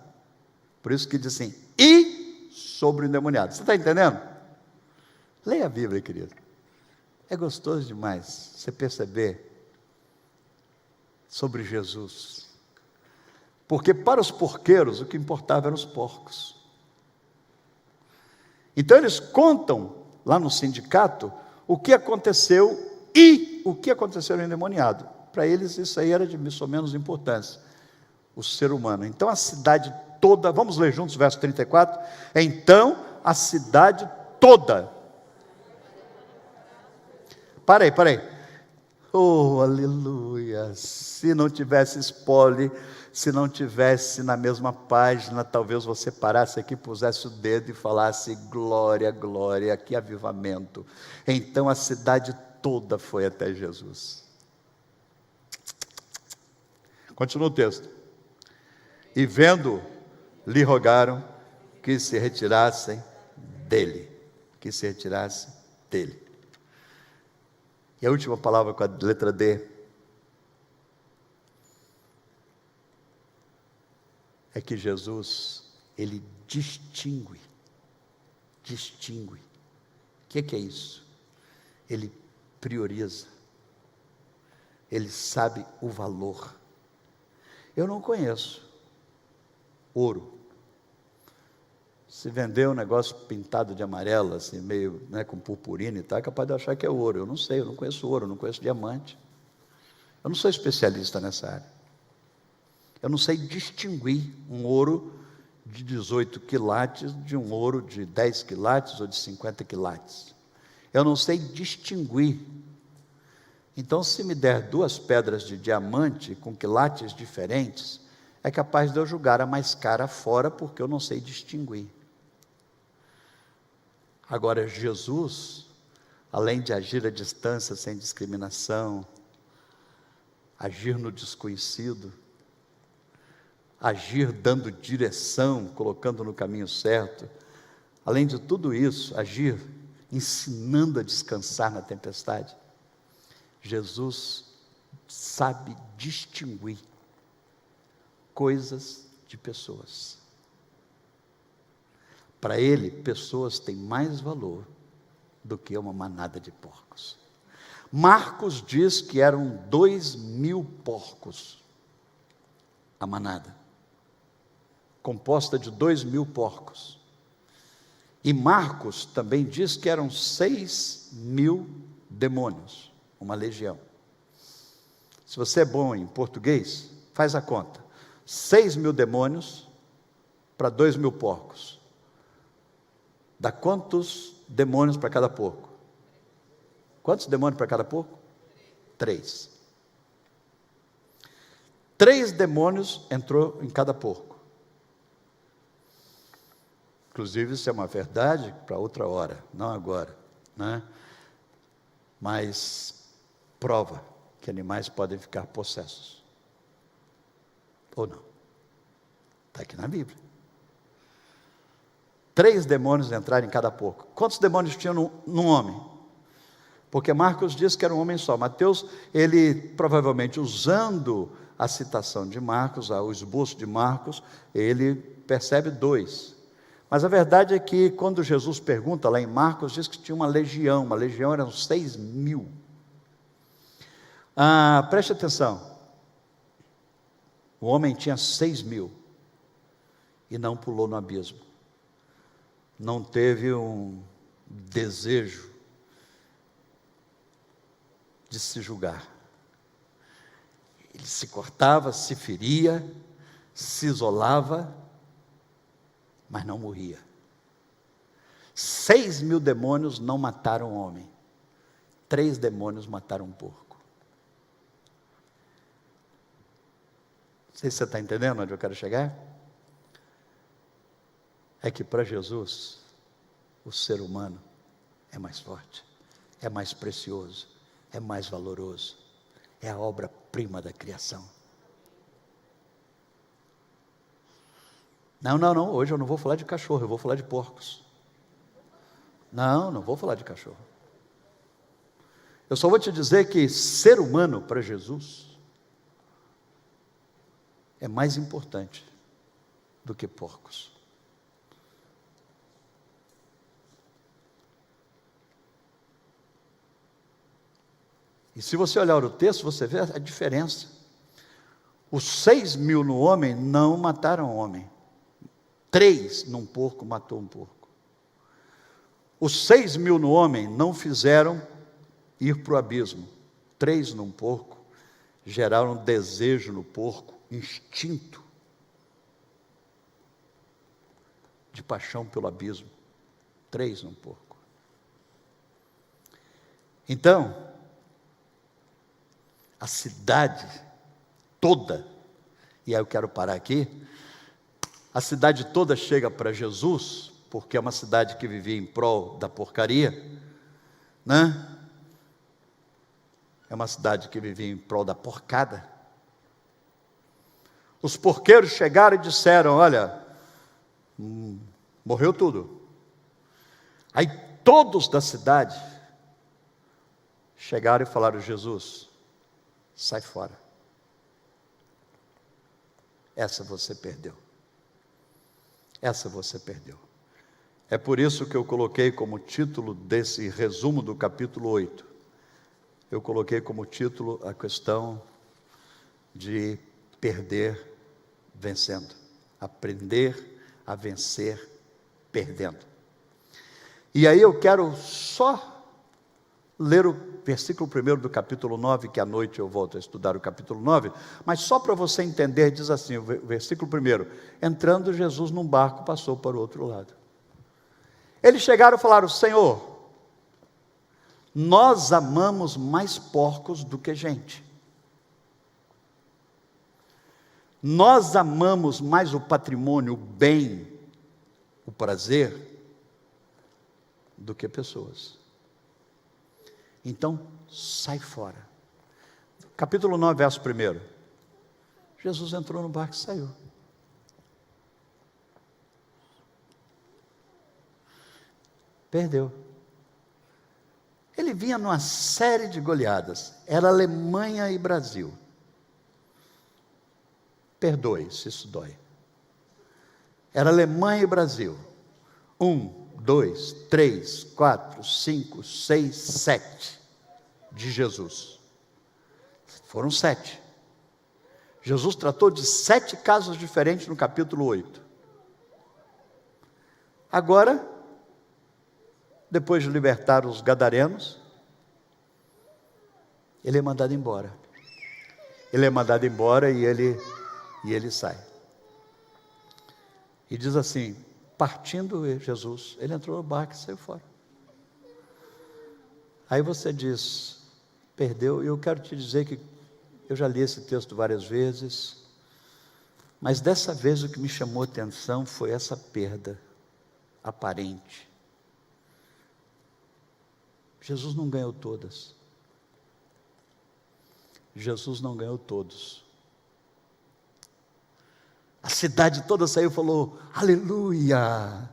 Por isso que diz assim, e sobre o endemoniado. Você está entendendo? Leia a Bíblia, querido. É gostoso demais você perceber sobre Jesus. Porque para os porqueiros o que importava eram os porcos. Então eles contam lá no sindicato o que aconteceu e o que aconteceu no endemoniado. Para eles isso aí era de mais ou menos importância, o ser humano. Então a cidade toda, vamos ler juntos o verso 34? Então a cidade toda. Parei. Oh, aleluia. Se não tivesse spoiler, se não tivesse na mesma página, talvez você parasse aqui, pusesse o dedo e falasse glória, glória, que avivamento. Então a cidade toda foi até Jesus. Continua o texto. E vendo, lhe rogaram que se retirassem dele. Que se retirassem dele. E a última palavra com a letra D. É que Jesus, ele distingue. O que é isso? Ele prioriza. Ele sabe o valor. Eu não conheço ouro. Se vender um negócio pintado de amarelo, assim, meio, né, com purpurina e tal, é capaz de achar que é ouro. Eu não sei, eu não conheço ouro, eu não conheço diamante. Eu não sou especialista nessa área. Eu não sei distinguir um ouro de 18 quilates de um ouro de 10 quilates ou de 50 quilates. Eu não sei distinguir. Então, se me der 2 pedras de diamante com quilates diferentes, é capaz de eu julgar a mais cara fora, porque eu não sei distinguir. Agora, Jesus, além de agir à distância, sem discriminação, agir no desconhecido, agir dando direção, colocando no caminho certo, além de tudo isso, agir ensinando a descansar na tempestade, Jesus sabe distinguir coisas de pessoas. Para ele, pessoas têm mais valor do que uma manada de porcos. Marcos diz que eram 2.000 porcos, a manada, composta de 2.000 porcos. E Marcos também diz que eram 6.000 demônios, uma legião. Se você é bom em português, faz a conta. 6.000 demônios para 2.000 porcos. Dá quantos demônios para cada porco? Quantos demônios para cada porco? 3. 3 demônios entrou em cada porco. Inclusive, isso é uma verdade para outra hora, não agora, né? Mas prova que animais podem ficar possessos. Ou não. Está aqui na Bíblia. 3 demônios entraram em cada porco. Quantos demônios tinham num homem? Porque Marcos diz que era um homem só. Mateus, ele provavelmente usando a citação de Marcos, o esboço de Marcos, ele percebe 2. Mas a verdade é que quando Jesus pergunta lá em Marcos, diz que tinha uma legião eram 6.000. Preste atenção. O homem tinha 6.000 e não pulou no abismo. Não teve um desejo de se julgar. Ele se cortava, se feria, se isolava, mas não morria. 6.000 demônios não mataram o homem. 3 demônios mataram um porco. Não sei se você está entendendo onde eu quero chegar. É que para Jesus, o ser humano é mais forte, é mais precioso, é mais valoroso, é a obra-prima da criação. Não, hoje eu não vou falar de cachorro, eu vou falar de porcos. Não vou falar de cachorro. Eu só vou te dizer que ser humano para Jesus é mais importante do que porcos. E se você olhar o texto, você vê a diferença. Os 6.000 no homem não mataram o homem. 3 num porco matou um porco. Os 6.000 no homem não fizeram ir para o abismo. 3 num porco geraram desejo no porco, instinto de paixão pelo abismo. 3 num porco. Então, a cidade toda, e aí eu quero parar aqui, a cidade toda chega para Jesus, porque é uma cidade que vivia em prol da porcaria, né? É uma cidade que vivia em prol da porcada. Os porqueiros chegaram e disseram: olha, morreu tudo. Aí todos da cidade chegaram e falaram: Jesus, sai fora. Essa você perdeu. Essa você perdeu. É por isso que eu coloquei como título desse resumo do capítulo 8, eu coloquei como título a questão de perder vencendo. Aprender a vencer perdendo. E aí eu quero só ler o versículo 1 do capítulo 9, que à noite eu volto a estudar o capítulo 9, mas só para você entender, diz assim, o versículo 1, entrando Jesus num barco, passou para o outro lado. Eles chegaram e falaram: Senhor, nós amamos mais porcos do que gente. Nós amamos mais o patrimônio, o bem, o prazer, do que pessoas. Então, sai fora. Capítulo 9, verso 1. Jesus entrou no barco e saiu. Perdeu. Ele vinha numa série de goleadas. Era Alemanha e Brasil. Perdoe se isso dói. Era Alemanha e Brasil. 1, 2, 3, 4, 5, 6, 7 de Jesus. Foram 7. Jesus tratou de 7 casos diferentes no capítulo 8. Agora, depois de libertar os gadarenos, ele é mandado embora. Ele é mandado embora e ele sai. E diz assim: partindo Jesus, ele entrou no barco e saiu fora. Aí você diz: perdeu. E eu quero te dizer que eu já li esse texto várias vezes, mas dessa vez o que me chamou a atenção foi essa perda aparente. Jesus não ganhou todas. Jesus não ganhou todos. A cidade toda saiu e falou: aleluia!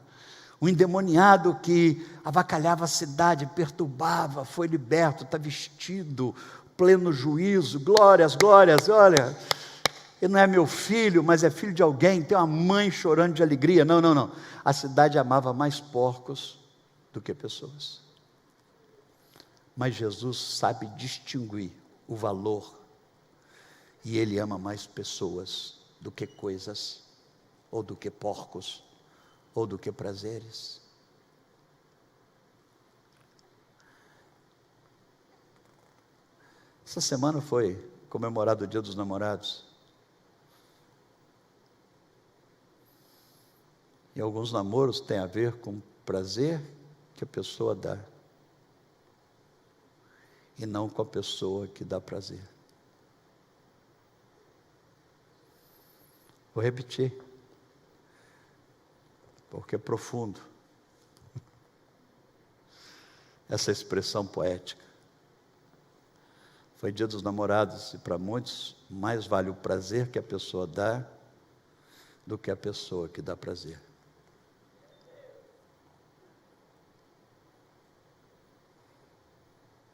O endemoniado que avacalhava a cidade, perturbava, foi liberto, está vestido, pleno juízo, glórias, glórias, olha, ele não é meu filho, mas é filho de alguém, tem uma mãe chorando de alegria. Não, a cidade amava mais porcos do que pessoas. Mas Jesus sabe distinguir o valor, e Ele ama mais pessoas do que coisas, ou do que porcos, ou do que prazeres. Essa semana foi comemorado o Dia dos Namorados. E alguns namoros têm a ver com prazer que a pessoa dá, e não com a pessoa que dá prazer. Vou repetir, porque é profundo. essa expressão poética. Foi Dia dos Namorados, e para muitos, mais vale o prazer que a pessoa dá do que a pessoa que dá prazer.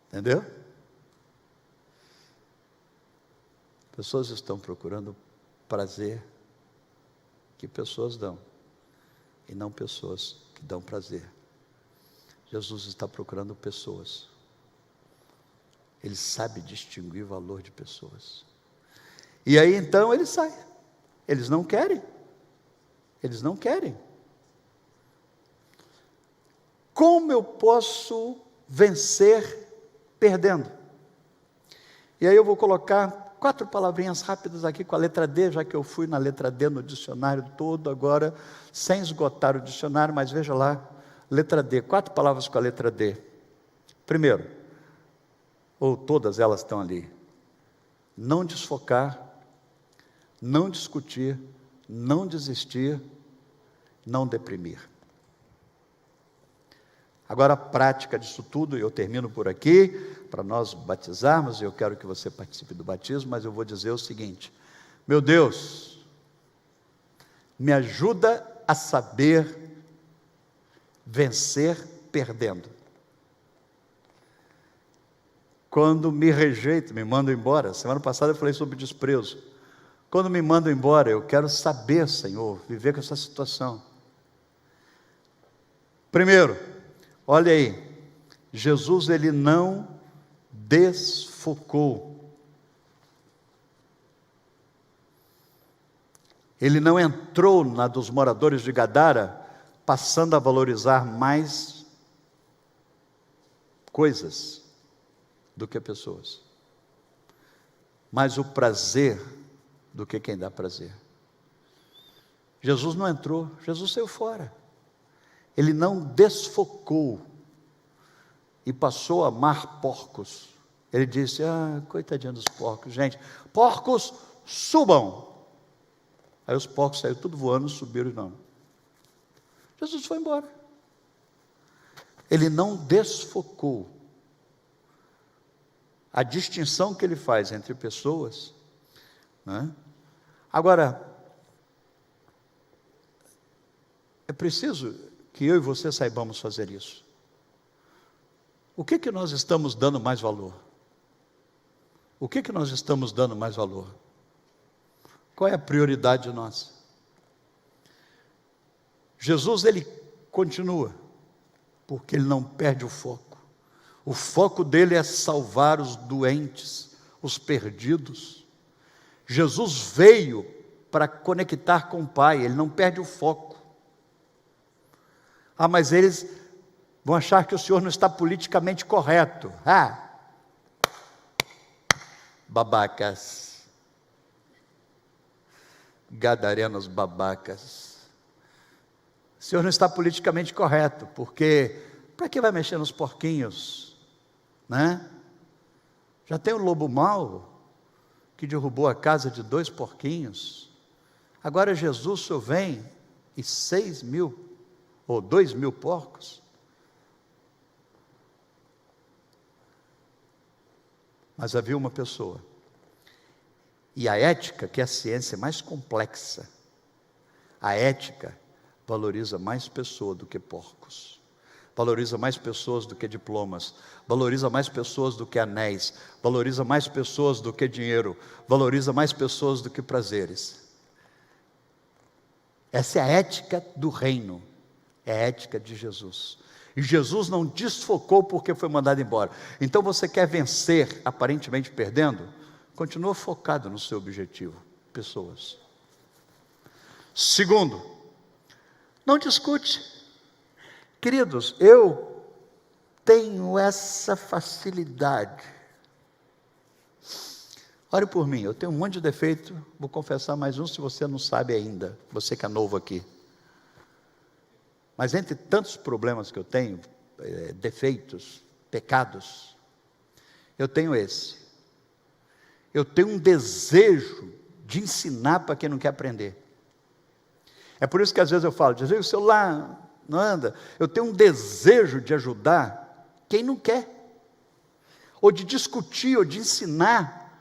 Entendeu? Pessoas estão procurando prazer que pessoas dão, e não pessoas que dão prazer. Jesus está procurando pessoas. Ele sabe distinguir o valor de pessoas. E aí então ele sai. Eles não querem. Eles não querem. Como eu posso vencer perdendo? E aí eu vou colocar 4 palavrinhas rápidas aqui com a letra D, já que eu fui na letra D no dicionário todo, agora sem esgotar o dicionário, mas veja lá, letra D, 4 palavras com a letra D. Primeiro, ou todas elas estão ali: não desfocar, não discutir, não desistir, não deprimir. Agora a prática disso tudo, eu termino por aqui, para nós batizarmos, e eu quero que você participe do batismo, mas eu vou dizer o seguinte: meu Deus, me ajuda a saber vencer perdendo. Quando me rejeitam, me mandam embora. Semana passada eu falei sobre desprezo. Quando me mandam embora, eu quero saber, Senhor, viver com essa situação. Primeiro, olha aí, Jesus, ele não desfocou. Ele não entrou na dos moradores de Gadara, passando a valorizar mais coisas do que pessoas, mais o prazer do que quem dá prazer. Jesus não entrou, Jesus saiu fora. Ele não desfocou e passou a amar porcos. Ele disse: coitadinho dos porcos, gente, porcos, subam. Aí os porcos saíram tudo voando, subiram e não. Jesus foi embora. Ele não desfocou. A distinção que ele faz entre pessoas, né? Agora, é preciso que eu e você saibamos fazer isso. O que nós estamos dando mais valor? O que nós estamos dando mais valor? Qual é a prioridade nossa? Jesus, ele continua, porque ele não perde o foco. O foco dele é salvar os doentes, os perdidos. Jesus veio para conectar com o Pai, ele não perde o foco. Mas eles vão achar que o Senhor não está politicamente correto. Babacas. Gadarenos babacas. O Senhor não está politicamente correto, porque para que vai mexer nos porquinhos? Né? Já tem o lobo mau, que derrubou a casa de 2 porquinhos. Agora Jesus, o Senhor vem, e 6.000, ou 2.000 porcos. Mas havia uma pessoa, e a ética, que é a ciência mais complexa, a ética valoriza mais pessoa do que porcos. Valoriza mais pessoas do que diplomas, valoriza mais pessoas do que anéis, valoriza mais pessoas do que dinheiro, valoriza mais pessoas do que prazeres. Essa é a ética do reino, é a ética de Jesus. E Jesus não desfocou porque foi mandado embora. Então você quer vencer, aparentemente perdendo? Continua focado no seu objetivo, pessoas. Segundo, não discute. Queridos, eu tenho essa facilidade. Ore por mim, eu tenho um monte de defeito, vou confessar mais um se você não sabe ainda, você que é novo aqui. Mas entre tantos problemas que eu tenho, defeitos, pecados, eu tenho esse. Eu tenho um desejo de ensinar para quem não quer aprender. É por isso que às vezes eu falo, desliga o celular, não anda. Eu tenho um desejo de ajudar quem não quer. Ou de discutir, ou de ensinar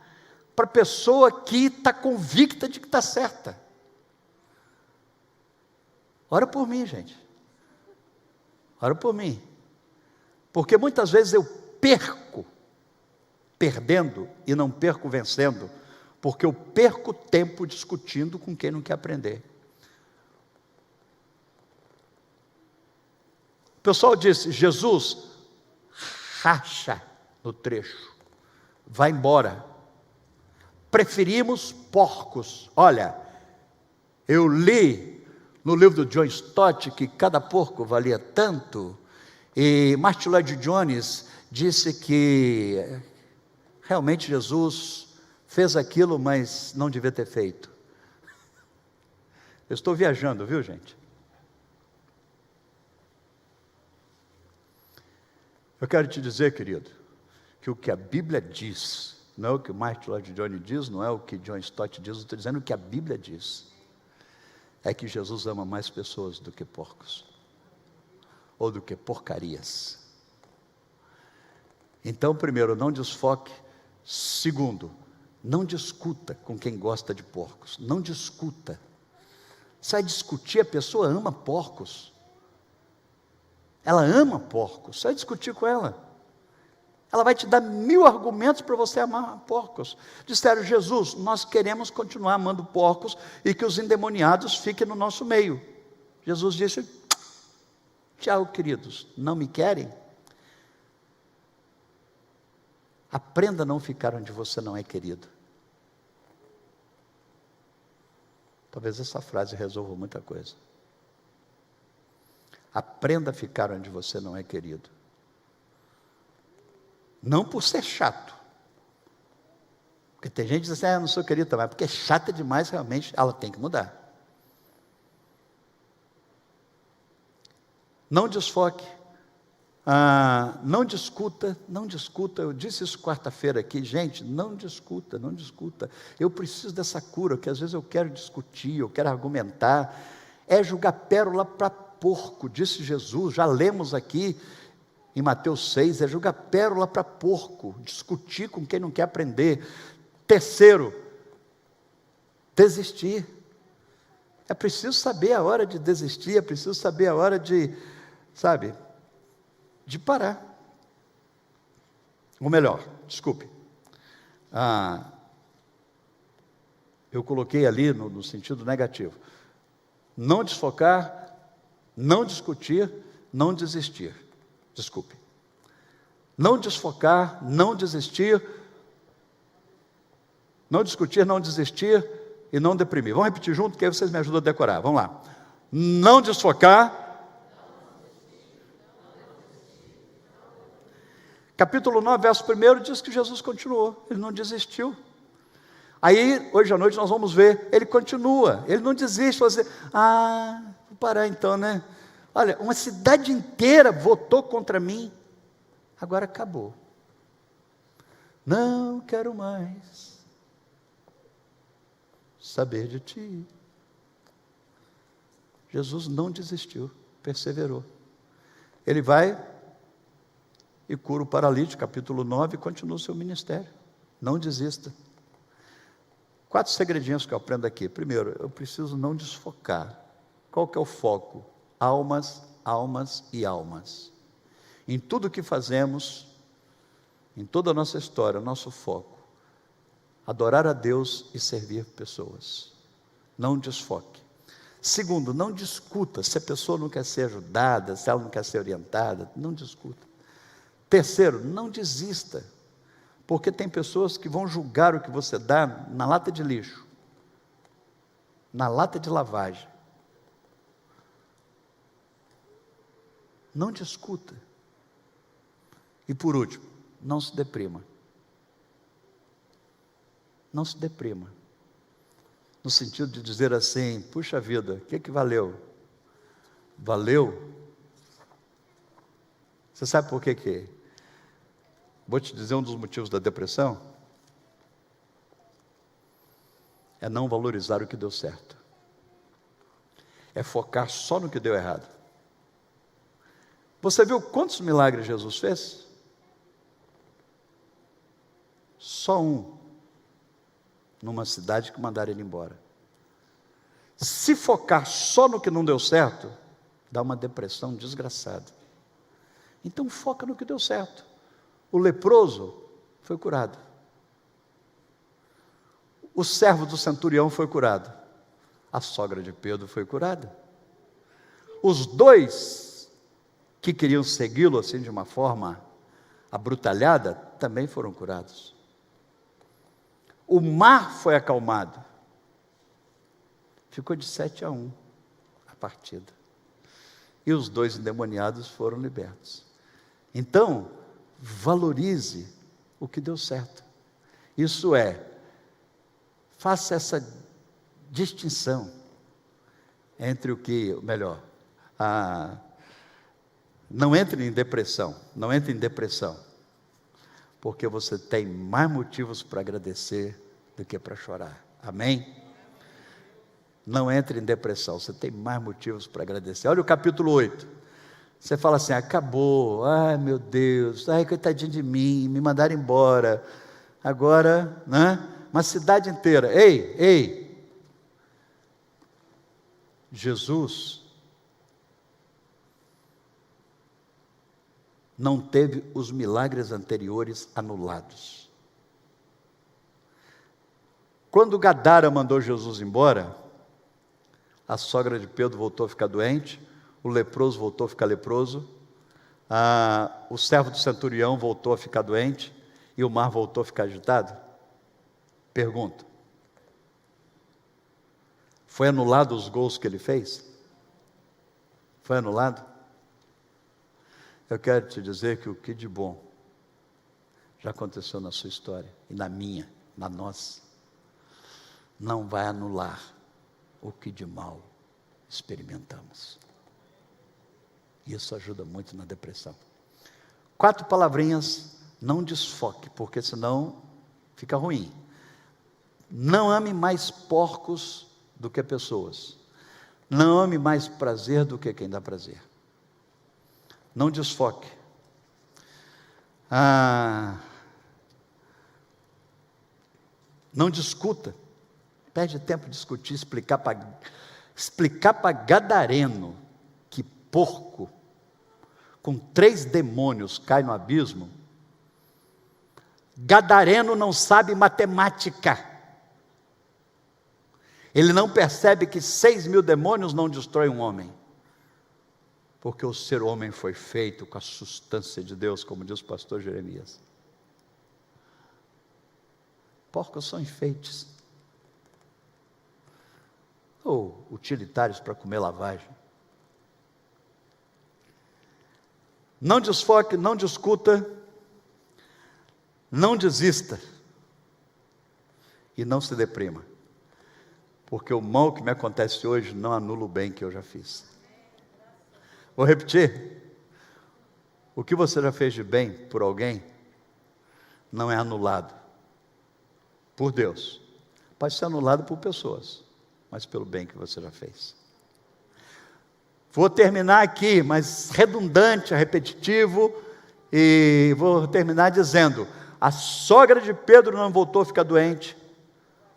para a pessoa que está convicta de que está certa. Ora por mim, gente. Ora por mim. Porque muitas vezes eu perco perdendo e não perco vencendo, porque eu perco tempo discutindo com quem não quer aprender. O pessoal disse: Jesus, racha no trecho, vai embora, preferimos porcos. Olha, eu li no livro do John Stott que cada porco valia tanto, e Martin Lloyd Jones disse que realmente Jesus fez aquilo, mas não devia ter feito. Eu estou viajando, viu, gente? Eu quero te dizer, querido, que o que a Bíblia diz, não é o que o Martin Lloyd Jones diz, não é o que John Stott diz, eu estou dizendo o que a Bíblia diz, é que Jesus ama mais pessoas do que porcos, ou do que porcarias. Então, primeiro, não desfoque. Segundo, não discuta com quem gosta de porcos, não discuta. Sai discutir, a pessoa ama porcos, ela ama porcos, sai discutir com ela. Ela vai te dar 1000 argumentos para você amar porcos. Disseram: Jesus, nós queremos continuar amando porcos e que os endemoniados fiquem no nosso meio. Jesus disse: tchau, queridos, não me querem? Aprenda a não ficar onde você não é querido. Talvez essa frase resolva muita coisa. Aprenda a ficar onde você não é querido. Não por ser chato. Porque tem gente que diz assim: eu não sou querido também. Porque chata demais, realmente, ela tem que mudar. Não desfoque. Não discuta. Eu disse isso quarta-feira aqui, gente, não discuta. Eu preciso dessa cura, que às vezes eu quero discutir, eu quero argumentar. É jogar pérola para porco, disse Jesus, já lemos aqui em Mateus 6, é jogar pérola para porco, discutir com quem não quer aprender. Terceiro, desistir. É preciso saber a hora de desistir, é preciso saber a hora de, de parar. Ou melhor, desculpe, eu coloquei ali no sentido negativo. Não desfocar, não discutir, não desistir. Desculpe. Não desfocar, não desistir, não discutir, não desistir e não deprimir. Vamos repetir junto, que aí vocês me ajudam a decorar. Vamos lá. Não desfocar. Capítulo 9, verso 1 diz que Jesus continuou, ele não desistiu. Aí, hoje à noite nós vamos ver, ele continua, ele não desiste. Você, vou parar então, né? Olha, uma cidade inteira votou contra mim, agora acabou. Não quero mais saber de ti. Jesus não desistiu, perseverou. Ele vai e cura o paralítico, capítulo 9, e continua o seu ministério. Não desista. 4 segredinhos que eu aprendo aqui. Primeiro, eu preciso não desfocar. Qual que é o foco? Almas, almas e almas. Em tudo que fazemos, em toda a nossa história, o nosso foco, adorar a Deus e servir pessoas. Não desfoque. Segundo, não discuta. Se a pessoa não quer ser ajudada, se ela não quer ser orientada, não discuta. Terceiro, não desista. Porque tem pessoas que vão julgar o que você dá na lata de lixo, na lata de lavagem. Não discuta. E por último, não se deprima. Não se deprima. No sentido de dizer assim: puxa vida, o que valeu? Valeu? Você sabe por que? Vou te dizer um dos motivos da depressão. É não valorizar o que deu certo. É focar só no que deu errado. Você viu quantos milagres Jesus fez? Só um, numa cidade que mandaram ele embora. Se focar só no que não deu certo, dá uma depressão desgraçada. Então foca no que deu certo. O leproso foi curado. O servo do centurião foi curado. A sogra de Pedro foi curada. Os dois que queriam segui-lo assim de uma forma abrutalhada, também foram curados. O mar foi acalmado. Ficou de 7-1 a partida. E os dois endemoniados foram libertos. Então, valorize o que deu certo. Isso é, faça essa distinção entre o que, melhor, não entre em depressão, porque você tem mais motivos para agradecer do que para chorar. Amém? Não entre em depressão, você tem mais motivos para agradecer. Olha o capítulo 8. Você fala assim: acabou, ai meu Deus, ai coitadinho de mim, me mandaram embora. Agora, né? Uma cidade inteira. Ei, Jesus não teve os milagres anteriores anulados. Quando Gadara mandou Jesus embora, a sogra de Pedro voltou a ficar doente, o leproso voltou a ficar leproso, o servo do centurião voltou a ficar doente, e o mar voltou a ficar agitado? Pergunto. Foi anulado os gols que ele fez? Foi anulado? Eu quero te dizer que o que de bom já aconteceu na sua história, e na minha, na nossa, não vai anular o que de mal experimentamos. Isso ajuda muito na depressão. 4 palavrinhas, não desfoque, porque senão fica ruim. Não ame mais porcos do que pessoas. Não ame mais prazer do que quem dá prazer. Não desfoque. Não discuta. Perde tempo de discutir, explicar para gadareno que porco com 3 demônios cai no abismo. Gadareno não sabe matemática. Ele não percebe que 6.000 demônios não destroem um homem, porque o ser homem foi feito com a substância de Deus, como diz o pastor Jeremias. Porcos são enfeites, ou utilitários para comer lavagem. Não desfoque, não discuta, não desista e não se deprima, porque o mal que me acontece hoje não anula o bem que eu já fiz. Vou repetir: o que você já fez de bem por alguém não é anulado por Deus. Pode ser anulado por pessoas, mas pelo bem que você já fez. Vou terminar aqui, mas redundante, repetitivo, e vou terminar dizendo: a sogra de Pedro não voltou a ficar doente,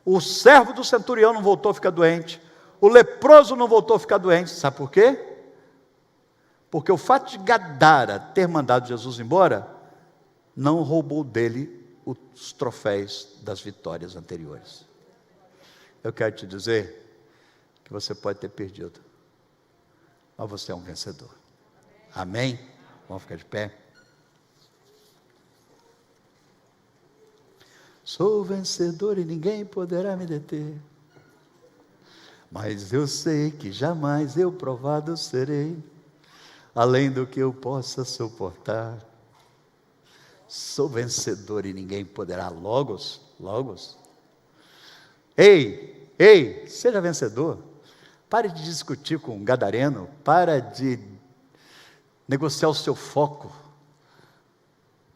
o servo do centurião não voltou a ficar doente, o leproso não voltou a ficar doente. Sabe por quê? Porque o fato de Gadara ter mandado Jesus embora não roubou dele os troféus das vitórias anteriores. Eu quero te dizer que você pode ter perdido, mas você é um vencedor. Amém? Vamos ficar de pé. Sou vencedor e ninguém poderá me deter, mas eu sei que jamais eu provado serei, além do que eu possa suportar. Sou vencedor e ninguém poderá. Logos. Ei, seja vencedor. Pare de discutir com um gadareno, para de negociar o seu foco.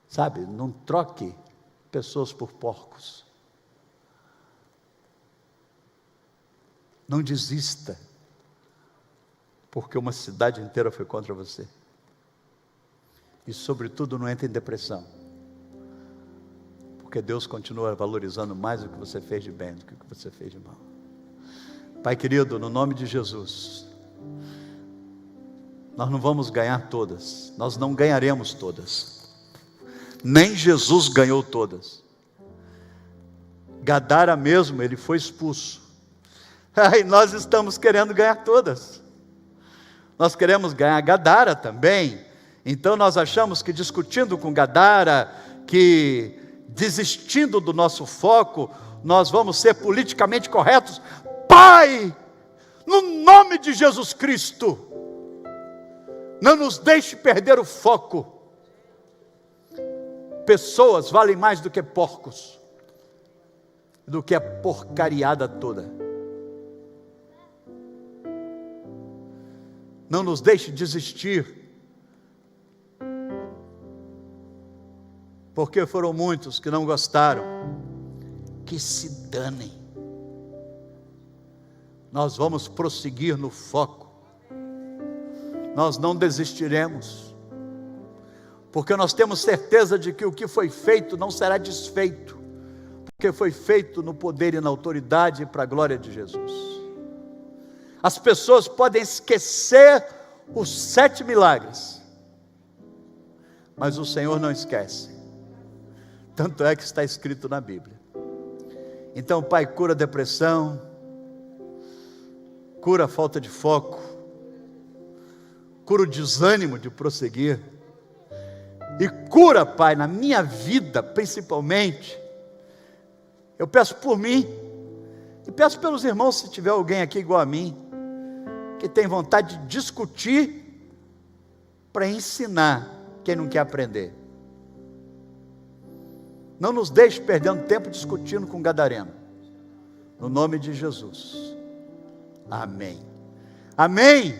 Sabe, não troque pessoas por porcos. Não desista, porque uma cidade inteira foi contra você. E sobretudo não entre em depressão. Porque Deus continua valorizando mais o que você fez de bem do que o que você fez de mal. Pai querido, no nome de Jesus, nós não vamos ganhar todas, nós não ganharemos todas, nem Jesus ganhou todas. Gadara mesmo, ele foi expulso. Aí nós estamos querendo ganhar todas. Nós queremos ganhar Gadara também. Então nós achamos que discutindo com Gadara, que desistindo do nosso foco, nós vamos ser politicamente corretos. Pai, no nome de Jesus Cristo, não nos deixe perder o foco. Pessoas valem mais do que porcos, do que a porcariada toda. Não nos deixe desistir, porque foram muitos que não gostaram. Que se danem. Nós vamos prosseguir no foco. Nós não desistiremos, porque nós temos certeza de que o que foi feito não será desfeito, porque foi feito no poder e na autoridade e para a glória de Jesus. As pessoas podem esquecer os 7 milagres, mas o Senhor não esquece. Tanto é que está escrito na Bíblia. Então, Pai, cura a depressão, cura a falta de foco, cura o desânimo de prosseguir, e cura, Pai, na minha vida principalmente. Eu peço por mim, e peço pelos irmãos, se tiver alguém aqui igual a mim, que tem vontade de discutir para ensinar quem não quer aprender. Não nos deixe perdendo tempo discutindo com gadareno. No nome de Jesus. Amém. Amém.